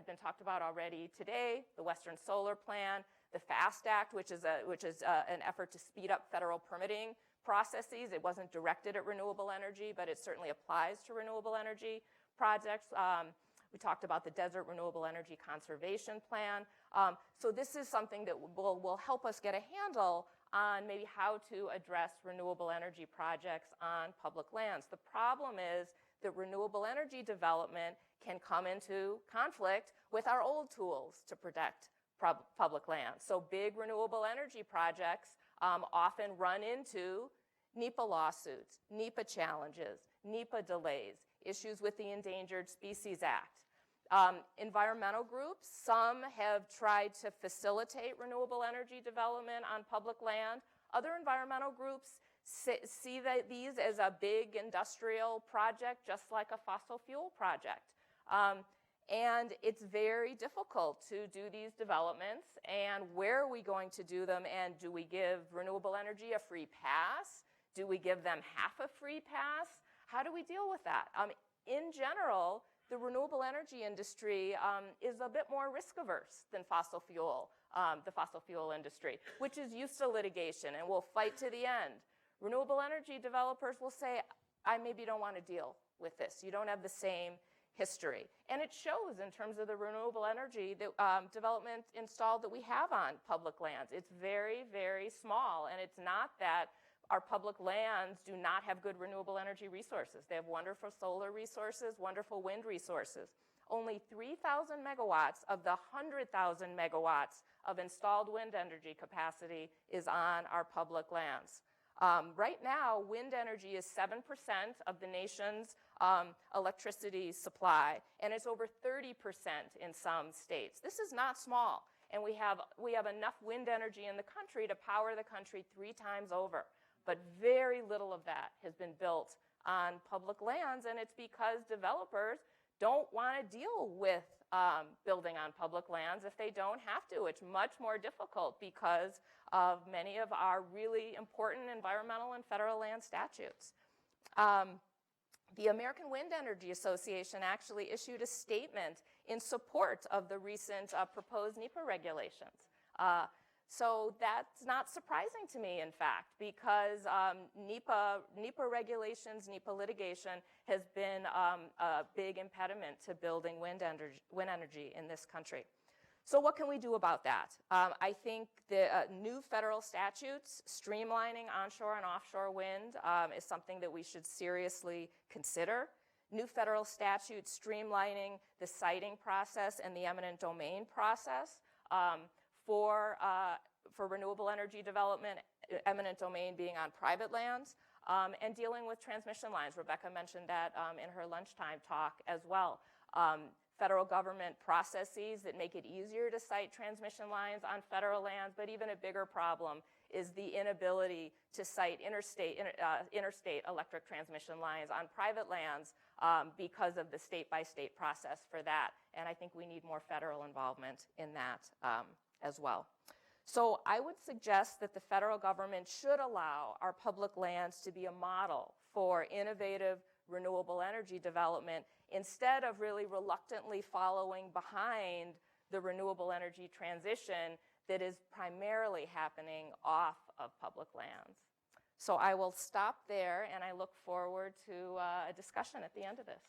been talked about already today: the Western Solar Plan, the FAST Act, which is an effort to speed up federal permitting processes. It wasn't directed at renewable energy, but it certainly applies to renewable energy projects. We talked about the Desert Renewable Energy Conservation Plan. So this is something that will help us get a handle on maybe how to address renewable energy projects on public lands. The problem is that renewable energy development can come into conflict with our old tools to protect public lands. So big renewable energy projects often run into NEPA lawsuits, NEPA challenges, NEPA delays, issues with the Endangered Species Act. Environmental groups, some have tried to facilitate renewable energy development on public land. Other environmental groups see these as a big industrial project, just like a fossil fuel project. And it's very difficult to do these developments, and where are we going to do them, and do we give renewable energy a free pass? Do we give them half a free pass? How do we deal with that? In general, the renewable energy industry is a bit more risk averse than the fossil fuel industry, which is used to litigation and will fight to the end. Renewable energy developers will say, I maybe don't want to deal with this. You don't have the same history. And it shows in terms of the renewable energy that, development installed that we have on public lands. It's very, very small, and it's not that our public lands do not have good renewable energy resources. They have wonderful solar resources, wonderful wind resources. Only 3,000 megawatts of the 100,000 megawatts of installed wind energy capacity is on our public lands. Right now, wind energy is 7% of the nation's electricity supply, and it's over 30% in some states. This is not small, and we have enough wind energy in the country to power the country 3 times over. But very little of that has been built on public lands, and it's because developers don't want to deal with building on public lands if they don't have to. It's much more difficult because of many of our really important environmental and federal land statutes. The American Wind Energy Association actually issued a statement in support of the recent proposed NEPA regulations. So that's not surprising to me, in fact, because NEPA regulations, NEPA litigation has been a big impediment to building wind energy in this country. So what can we do about that? I think the new federal statutes streamlining onshore and offshore wind is something that we should seriously consider. New federal statutes streamlining the siting process and the eminent domain process for renewable energy development, eminent domain being on private lands, and dealing with transmission lines. Rebecca mentioned that in her lunchtime talk as well. Federal government processes that make it easier to site transmission lines on federal lands, but even a bigger problem is the inability to site interstate electric transmission lines on private lands because of the state-by-state process for that. And I think we need more federal involvement in that as well. So I would suggest that the federal government should allow our public lands to be a model for innovative renewable energy development instead of really reluctantly following behind the renewable energy transition that is primarily happening off of public lands. So I will stop there, and I look forward to a discussion at the end of this.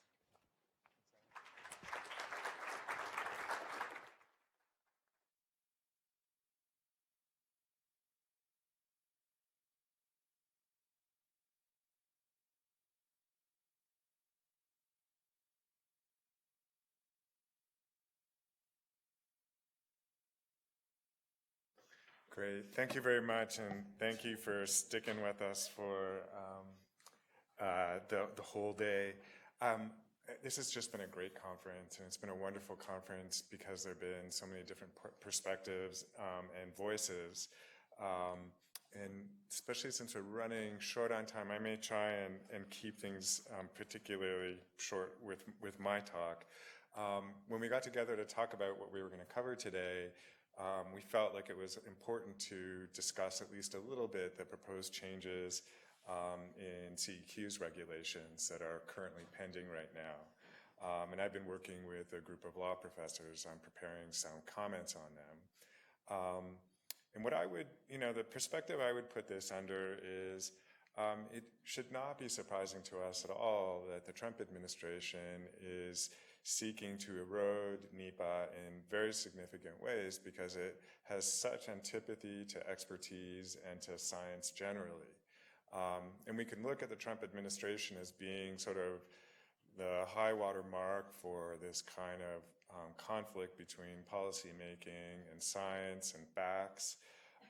Great. Thank you very much, and thank you for sticking with us for the whole day. This has just been a great conference, and it's been a wonderful conference because there have been so many different perspectives and voices. And especially since we're running short on time, I may try and keep things particularly short with my talk. When we got together to talk about what we were going to cover today, we felt like it was important to discuss at least a little bit the proposed changes in CEQ's regulations that are currently pending right now. And I've been working with a group of law professors on preparing some comments on them. And what I would, the perspective I would put this under is it should not be surprising to us at all that the Trump administration is seeking to erode NEPA in very significant ways because it has such antipathy to expertise and to science generally. And we can look at the Trump administration as being sort of the high water mark for this kind of conflict between policymaking and science and facts.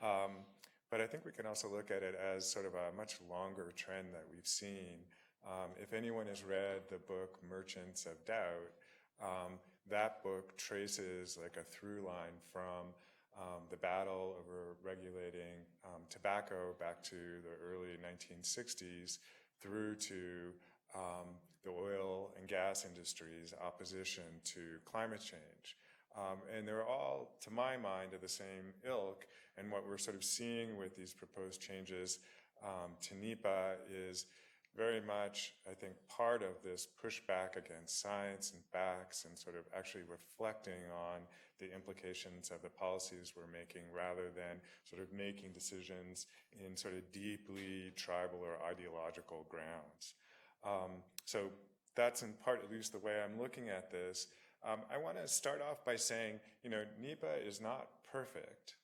But I think we can also look at it as sort of a much longer trend that we've seen. If anyone has read the book Merchants of Doubt, that book traces like a through line from the battle over regulating tobacco back to the early 1960s through to the oil and gas industry's opposition to climate change. And they're all, to my mind, of the same ilk. And what we're sort of seeing with these proposed changes to NEPA is very much, I think, part of this pushback against science and facts and sort of actually reflecting on the implications of the policies we're making rather than sort of making decisions in sort of deeply tribal or ideological grounds. So that's in part at least the way I'm looking at this. I want to start off by saying, NEPA is not perfect,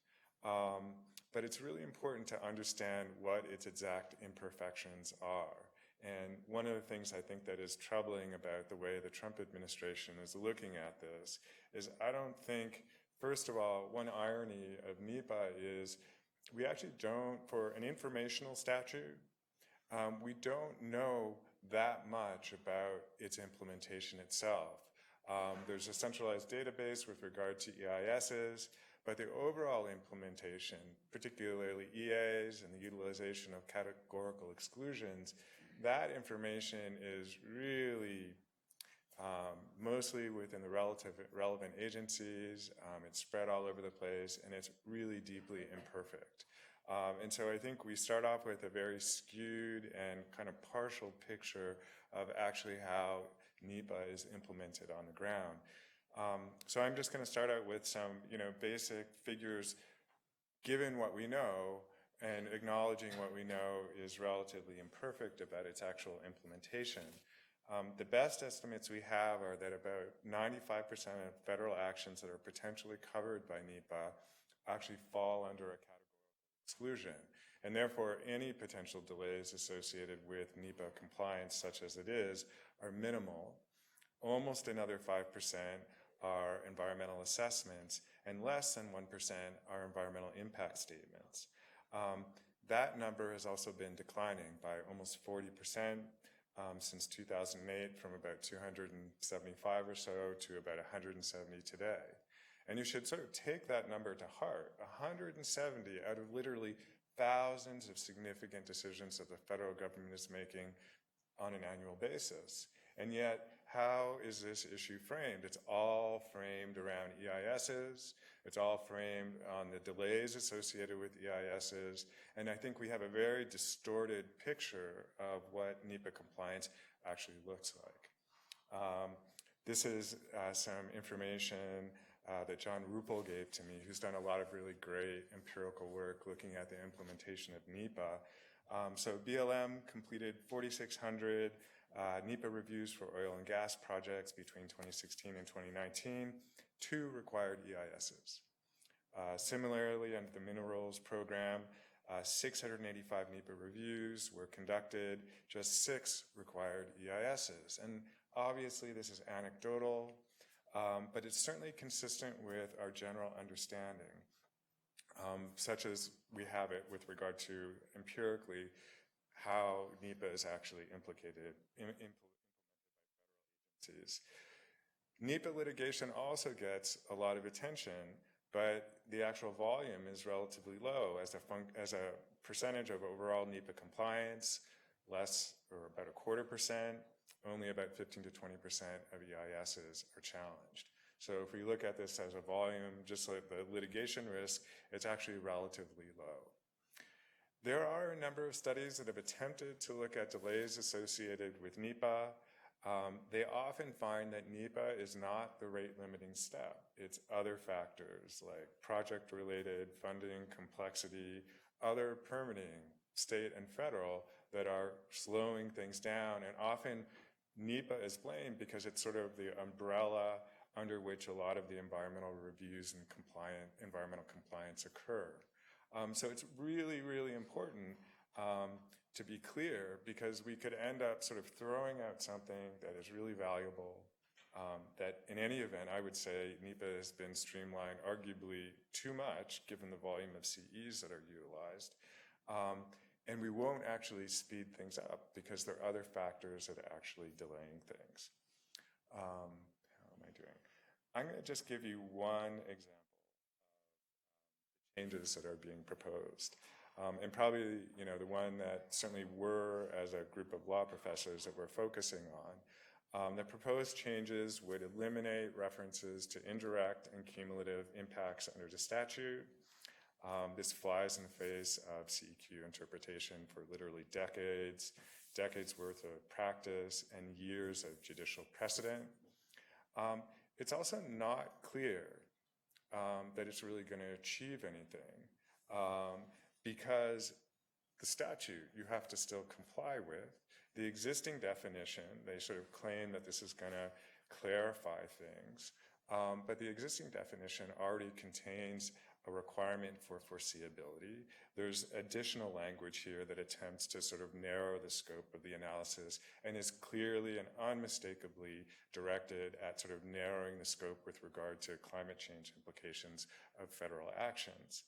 but it's really important to understand what its exact imperfections are. And one of the things I think that is troubling about the way the Trump administration is looking at this is I don't think, first of all, one irony of NEPA is we actually don't, for an informational statute, we don't know that much about its implementation itself. There's a centralized database with regard to EISs, but the overall implementation, particularly EAs and the utilization of categorical exclusions, that information is really mostly within the relevant agencies. It's spread all over the place, and it's really deeply imperfect. And so I think we start off with a very skewed and kind of partial picture of actually how NEPA is implemented on the ground. So I'm just going to start out with some, basic figures given what we know and acknowledging what we know is relatively imperfect about its actual implementation. The best estimates we have are that about 95% of federal actions that are potentially covered by NEPA actually fall under a categorical exclusion. And therefore, any potential delays associated with NEPA compliance, such as it is, are minimal. Almost another 5% are environmental assessments, and less than 1% are environmental impact statements. That number has also been declining by almost 40% since 2008, from about 275 or so to about 170 today. And you should sort of take that number to heart. 170 out of literally thousands of significant decisions that the federal government is making on an annual basis. And yet, how is this issue framed? It's all framed around EISs. It's all framed on the delays associated with EISs. And I think we have a very distorted picture of what NEPA compliance actually looks like. This is some information that John Ruppel gave to me, who's done a lot of really great empirical work looking at the implementation of NEPA. So BLM completed 4,600 NEPA reviews for oil and gas projects between 2016 and 2019, 2 required EISs. Similarly, under the minerals program, 685 NEPA reviews were conducted, just 6 required EISs. And obviously this is anecdotal, but it's certainly consistent with our general understanding. such as we have it with regard to empirically how NEPA is actually implemented by federal agencies. NEPA litigation also gets a lot of attention, but the actual volume is relatively low as a percentage of overall NEPA compliance, less or about 0.25%, only about 15 to 20% of EISs are challenged. So if we look at this as a volume, just like the litigation risk, it's actually relatively low. There are a number of studies that have attempted to look at delays associated with NEPA. They often find that NEPA is not the rate-limiting step. It's other factors like project-related funding, complexity, other permitting, state and federal, that are slowing things down. And often NEPA is blamed because it's sort of the umbrella under which a lot of the environmental reviews and environmental compliance occur. So it's really, really important to be clear, because we could end up sort of throwing out something that is really valuable, that in any event, I would say NEPA has been streamlined arguably too much given the volume of CEs that are utilized. And we won't actually speed things up because there are other factors that are actually delaying things. How am I doing? I'm going to just give you one example of the changes that are being proposed. And probably, the one that certainly we're, as a group of law professors, that we're focusing on. The proposed changes would eliminate references to indirect and cumulative impacts under the statute. This flies in the face of CEQ interpretation for literally decades worth of practice and years of judicial precedent. It's also not clear that it's really going to achieve anything, because the statute you have to still comply with. The existing definition, they sort of claim that this is going to clarify things, but the existing definition already contains a requirement for foreseeability. There's additional language here that attempts to sort of narrow the scope of the analysis and is clearly and unmistakably directed at sort of narrowing the scope with regard to climate change implications of federal actions.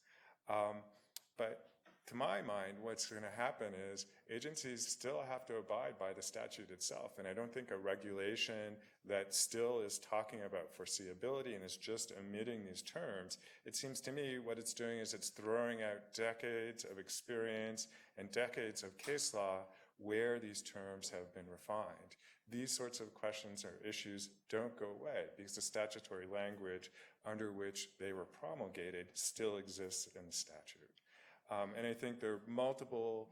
But to my mind, what's going to happen is agencies still have to abide by the statute itself. And I don't think a regulation that still is talking about foreseeability and is just omitting these terms, it seems to me what it's doing is it's throwing out decades of experience and decades of case law where these terms have been refined. These sorts of questions or issues don't go away because the statutory language under which they were promulgated still exists in the statute. And I think there are multiple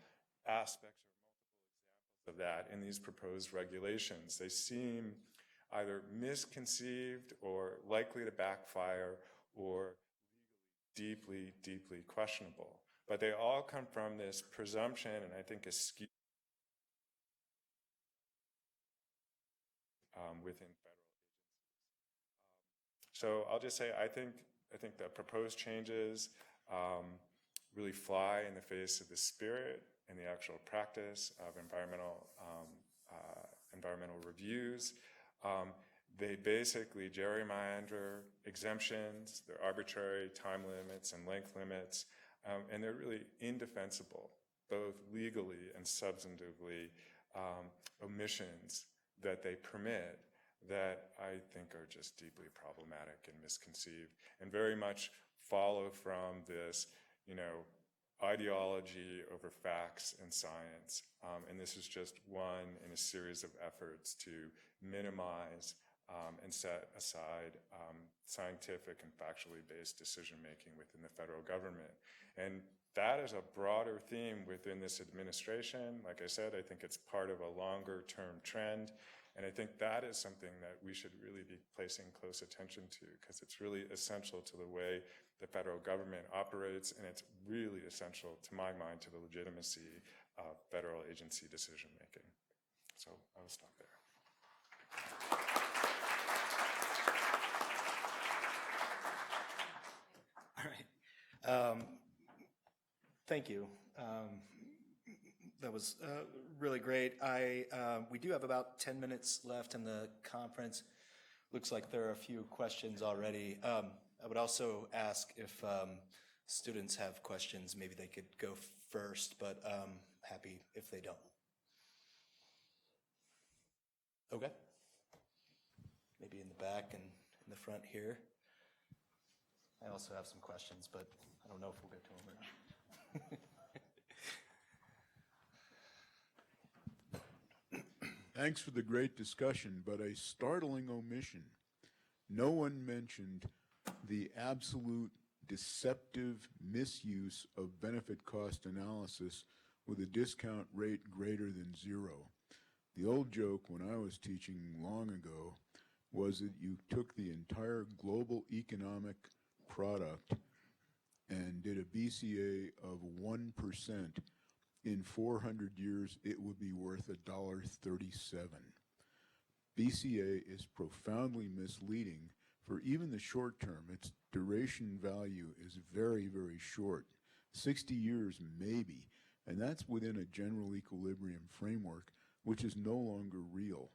aspects or multiple examples of that in these proposed regulations. They seem either misconceived or likely to backfire or deeply, deeply questionable. But they all come from this presumption, and I think a skew within federal agencies. So I'll just say I think the proposed changes really fly in the face of the spirit and the actual practice of environmental reviews. They basically gerrymander exemptions, they're arbitrary time limits and length limits, and they're really indefensible, both legally and substantively, omissions that they permit that I think are just deeply problematic and misconceived, and very much follow from this ideology over facts and science. And this is just one in a series of efforts to minimize and set aside scientific and factually based decision-making within the federal government. And that is a broader theme within this administration. Like I said, I think it's part of a longer-term trend. And I think that is something that we should really be placing close attention to, because it's really essential to the way the federal government operates, and it's really essential, to my mind, to the legitimacy of federal agency decision-making. So I will stop there. All right. Thank you. That was really great. We do have about 10 minutes left in the conference. Looks like there are a few questions already. I would also ask if students have questions, maybe they could go first, but happy if they don't. Okay. Maybe in the back and in the front here. I also have some questions, but I don't know if we'll get to them or not. Thanks for the great discussion, but a startling omission. No one mentioned the absolute deceptive misuse of benefit cost analysis with a discount rate greater than 0. The old joke when I was teaching long ago was that you took the entire global economic product and did a BCA of 1%. In 400 years, it would be worth $1.37. BCA is profoundly misleading for even the short term. Its duration value is very, very short, 60 years maybe, and that's within a general equilibrium framework, which is no longer real.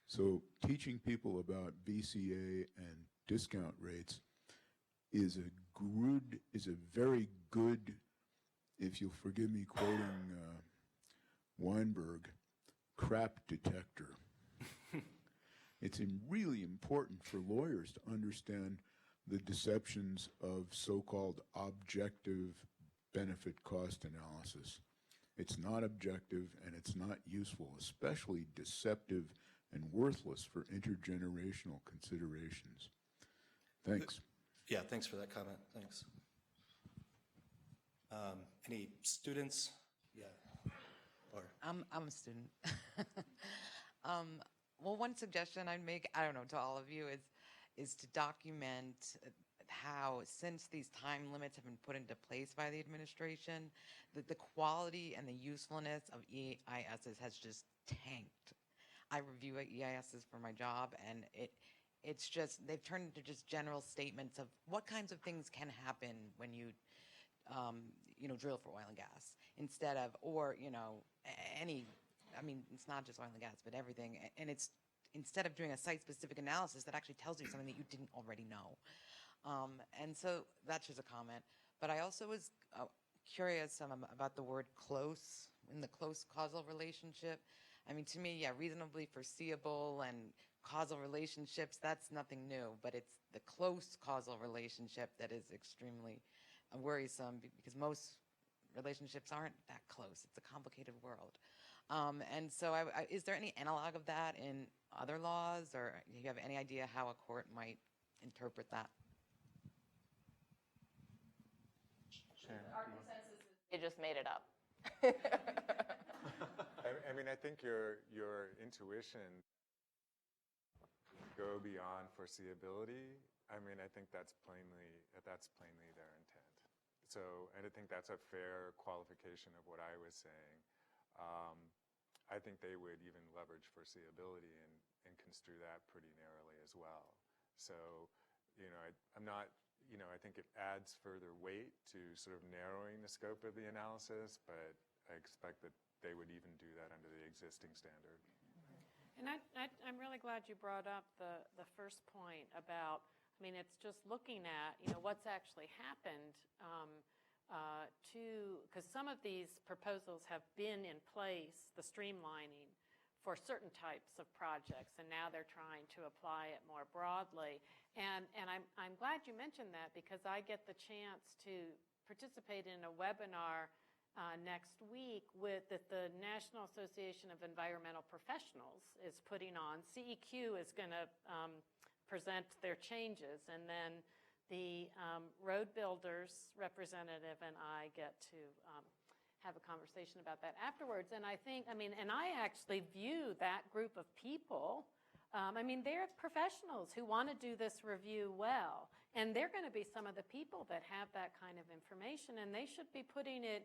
So teaching people about BCA and discount rates is a very good, if you'll forgive me quoting Weinberg, crap detector. It's really important for lawyers to understand the deceptions of so-called objective benefit cost analysis. It's not objective and it's not useful, especially deceptive and worthless for intergenerational considerations. Thanks. Yeah, thanks for that comment. Thanks. Any students? Yeah. Or I'm a student. Well, one suggestion I'd make, I don't know, to all of you is to document how, since these time limits have been put into place by the administration, that the quality and the usefulness of EISs has just tanked. I review EISs for my job, and it's just, they've turned into just general statements of what kinds of things can happen when you drill for oil and gas instead of, or, it's not just oil and gas, but everything. And it's, instead of doing a site-specific analysis that actually tells you something that you didn't already know. And so that's just a comment. But I also was curious about the word close, in the close causal relationship. I mean, to me, yeah, reasonably foreseeable and causal relationships, that's nothing new. But it's the close causal relationship that is extremely worrisome, because most relationships aren't that close. It's a complicated world. And so is there any analog of that in other laws, or do you have any idea how a court might interpret that? Our consensus is they just made it up. I think your intuition go beyond foreseeability. I think that's plainly their intent. So, and I think that's a fair qualification of what I was saying. I think they would even leverage foreseeability and construe that pretty narrowly as well. So, I think it adds further weight to sort of narrowing the scope of the analysis, but I expect that they would even do that under the existing standard. And I'm really glad you brought up the first point about, it's just looking at, what's actually happened because some of these proposals have been in place, the streamlining, for certain types of projects, and now they're trying to apply it more broadly. And I'm glad you mentioned that, because I get the chance to participate in a webinar next week that the National Association of Environmental Professionals is putting on. CEQ is going to present their changes, and then the road builders representative and I get to have a conversation about that afterwards. And I think, and I actually view that group of people, they're professionals who want to do this review well, and they're going to be some of the people that have that kind of information, and they should be putting it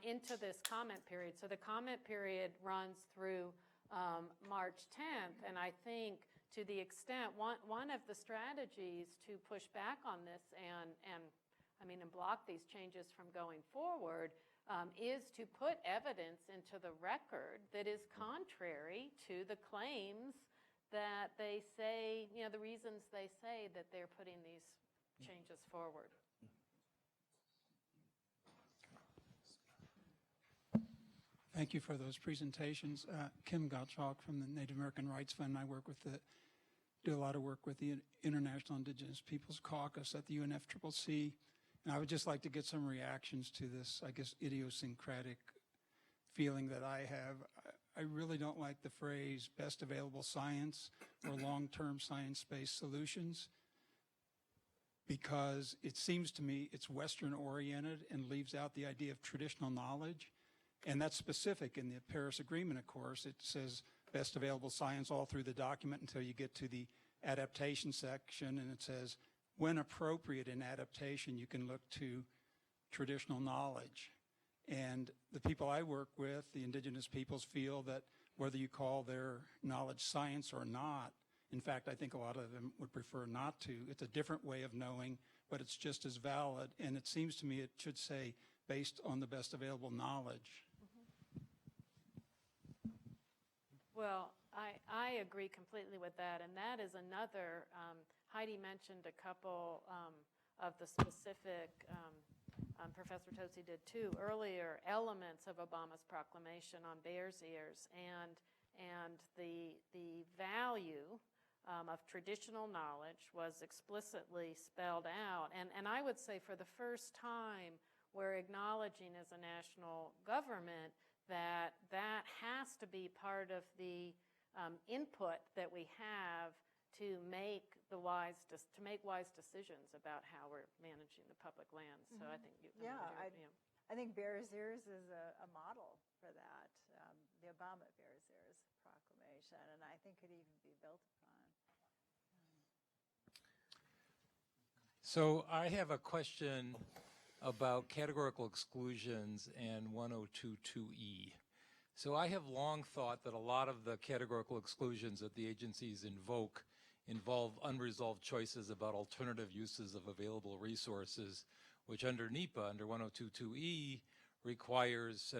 into this comment period. So the comment period runs through March 10th, and I think to the extent one of the strategies to push back on this and block these changes from going forward is to put evidence into the record that is contrary to the claims that they say, the reasons they say that they're putting these changes forward. Thank you for those presentations. Kim Gottschalk from the Native American Rights Fund. I do a lot of work with the International Indigenous Peoples Caucus at the UNFCCC. And I would just like to get some reactions to this, I guess, idiosyncratic feeling that I have. I really don't like the phrase best available science or long-term science-based solutions, because it seems to me it's Western-oriented and leaves out the idea of traditional knowledge. And that's specific in the Paris Agreement, of course. It says best available science all through the document until you get to the adaptation section, and it says, when appropriate in adaptation, you can look to traditional knowledge. And the people I work with, the indigenous peoples, feel that whether you call their knowledge science or not, in fact, I think a lot of them would prefer not to. It's a different way of knowing, but it's just as valid. And it seems to me it should say based on the best available knowledge. Well, I agree completely with that, and that is another, Heidi mentioned a couple of the specific, Professor Tosi did too, earlier elements of Obama's proclamation on Bears Ears, and the value of traditional knowledge was explicitly spelled out. And I would say for the first time, we're acknowledging as a national government that that has to be part of the input that we have to make wise decisions about how we're managing the public lands. So I think I think Bears Ears is a model for that, the Obama Bears Ears proclamation, and I think could even be built upon. So I have a question about categorical exclusions and 1022E. So I have long thought that a lot of the categorical exclusions that the agencies involve unresolved choices about alternative uses of available resources, which under NEPA, under 1022E, requires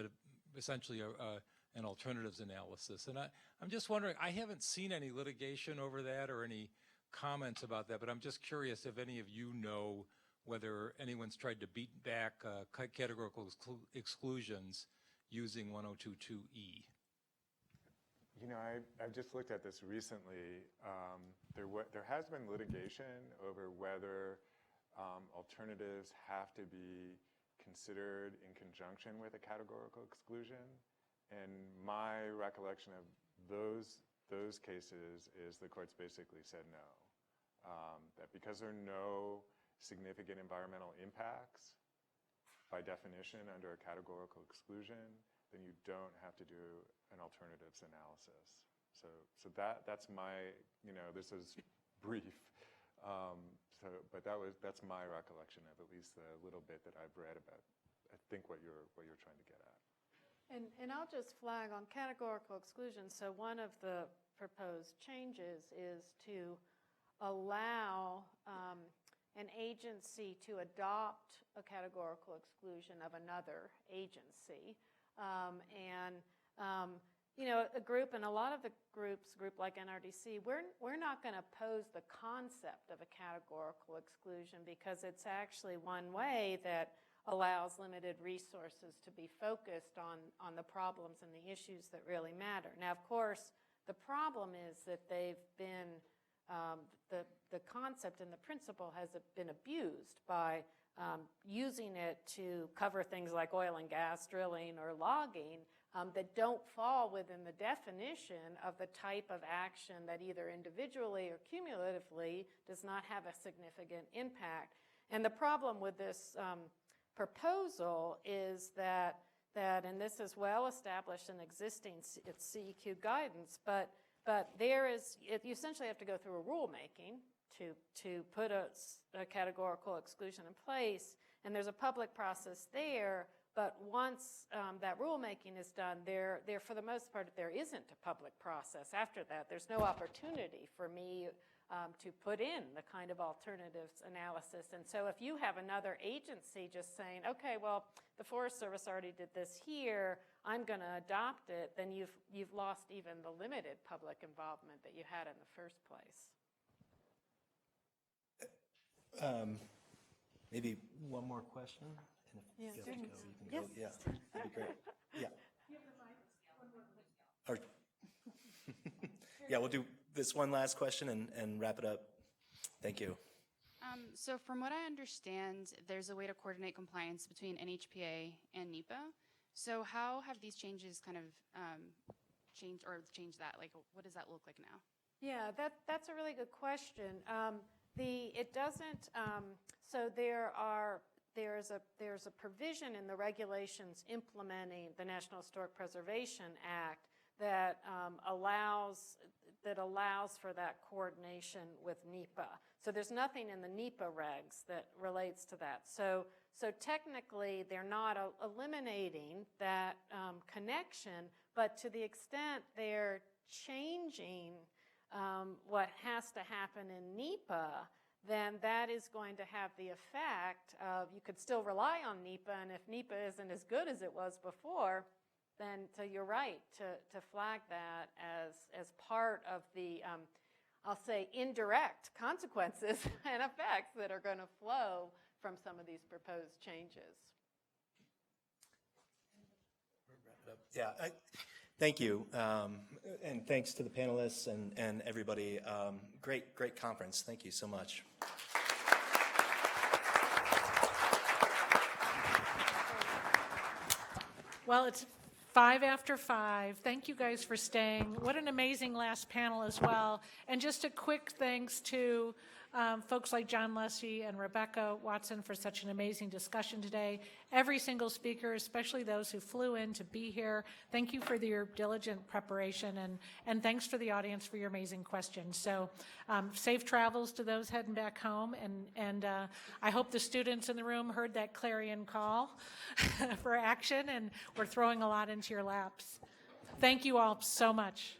essentially an alternatives analysis. And I'm just wondering, I haven't seen any litigation over that or any comments about that, but I'm just curious if any of you know whether anyone's tried to beat back categorical exclusions using 1022E. You know, I just looked at this recently. There has been litigation over whether alternatives have to be considered in conjunction with a categorical exclusion. And my recollection of those cases is the courts basically said no. That because there are no significant environmental impacts, by definition, under a categorical exclusion, then you don't have to do an alternatives analysis. So that's my, this is brief, but that's my recollection of at least the little bit that I've read about, I think what you're trying to get at. And I'll just flag on categorical exclusion. So one of the proposed changes is to allow an agency to adopt a categorical exclusion of another agency. A group, and a lot of the groups, like NRDC, we're not going to oppose the concept of a categorical exclusion because it's actually one way that allows limited resources to be focused on the problems and the issues that really matter. Now, of course, the problem is that they've been, the concept and the principle has been abused by using it to cover things like oil and gas drilling or logging that don't fall within the definition of the type of action that either individually or cumulatively does not have a significant impact. And the problem with this proposal is that, and this is well established in existing CEQ guidance, but you essentially have to go through a rulemaking to put a categorical exclusion in place, and there's a public process there, but once that rulemaking is done, for the most part, there isn't a public process after that. There's no opportunity for me to put in the kind of alternatives analysis. And so if you have another agency just saying, okay, well, the Forest Service already did this here, I'm going to adopt it, then you've lost even the limited public involvement that you had in the first place. Maybe one more question? And if Yeah, you certainly. can go, you can go. Yeah, that'd be great. Yeah. You have the mic. yeah, we'll do this one last question and wrap it up. Thank you. So from what I understand, there's a way to coordinate compliance between NHPA and NEPA. So how have these changes kind of changed that? Like, what does that look like now? Yeah, that's a really good question. It doesn't. So there's a provision in the regulations implementing the National Historic Preservation Act that allows for that coordination with NEPA. So there's nothing in the NEPA regs that relates to that. So technically, they're not eliminating that connection, but to the extent they're changing what has to happen in NEPA, then that is going to have the effect of, you could still rely on NEPA, and if NEPA isn't as good as it was before, then, so you're right to flag that as part of the, I'll say, indirect consequences and effects that are going to flow from some of these proposed changes. Yeah, thank you. And thanks to the panelists and everybody. Great conference. Thank you so much. Well, it's 5 after 5. Thank you guys for staying. What an amazing last panel as well. And just a quick thanks to folks like John Lessie and Rebecca Watson for such an amazing discussion today. Every single speaker, especially those who flew in to be here, thank you for your diligent preparation, and thanks for the audience for your amazing questions. So safe travels to those heading back home, and I hope the students in the room heard that clarion call for action, and we're throwing a lot into your laps. Thank you all so much.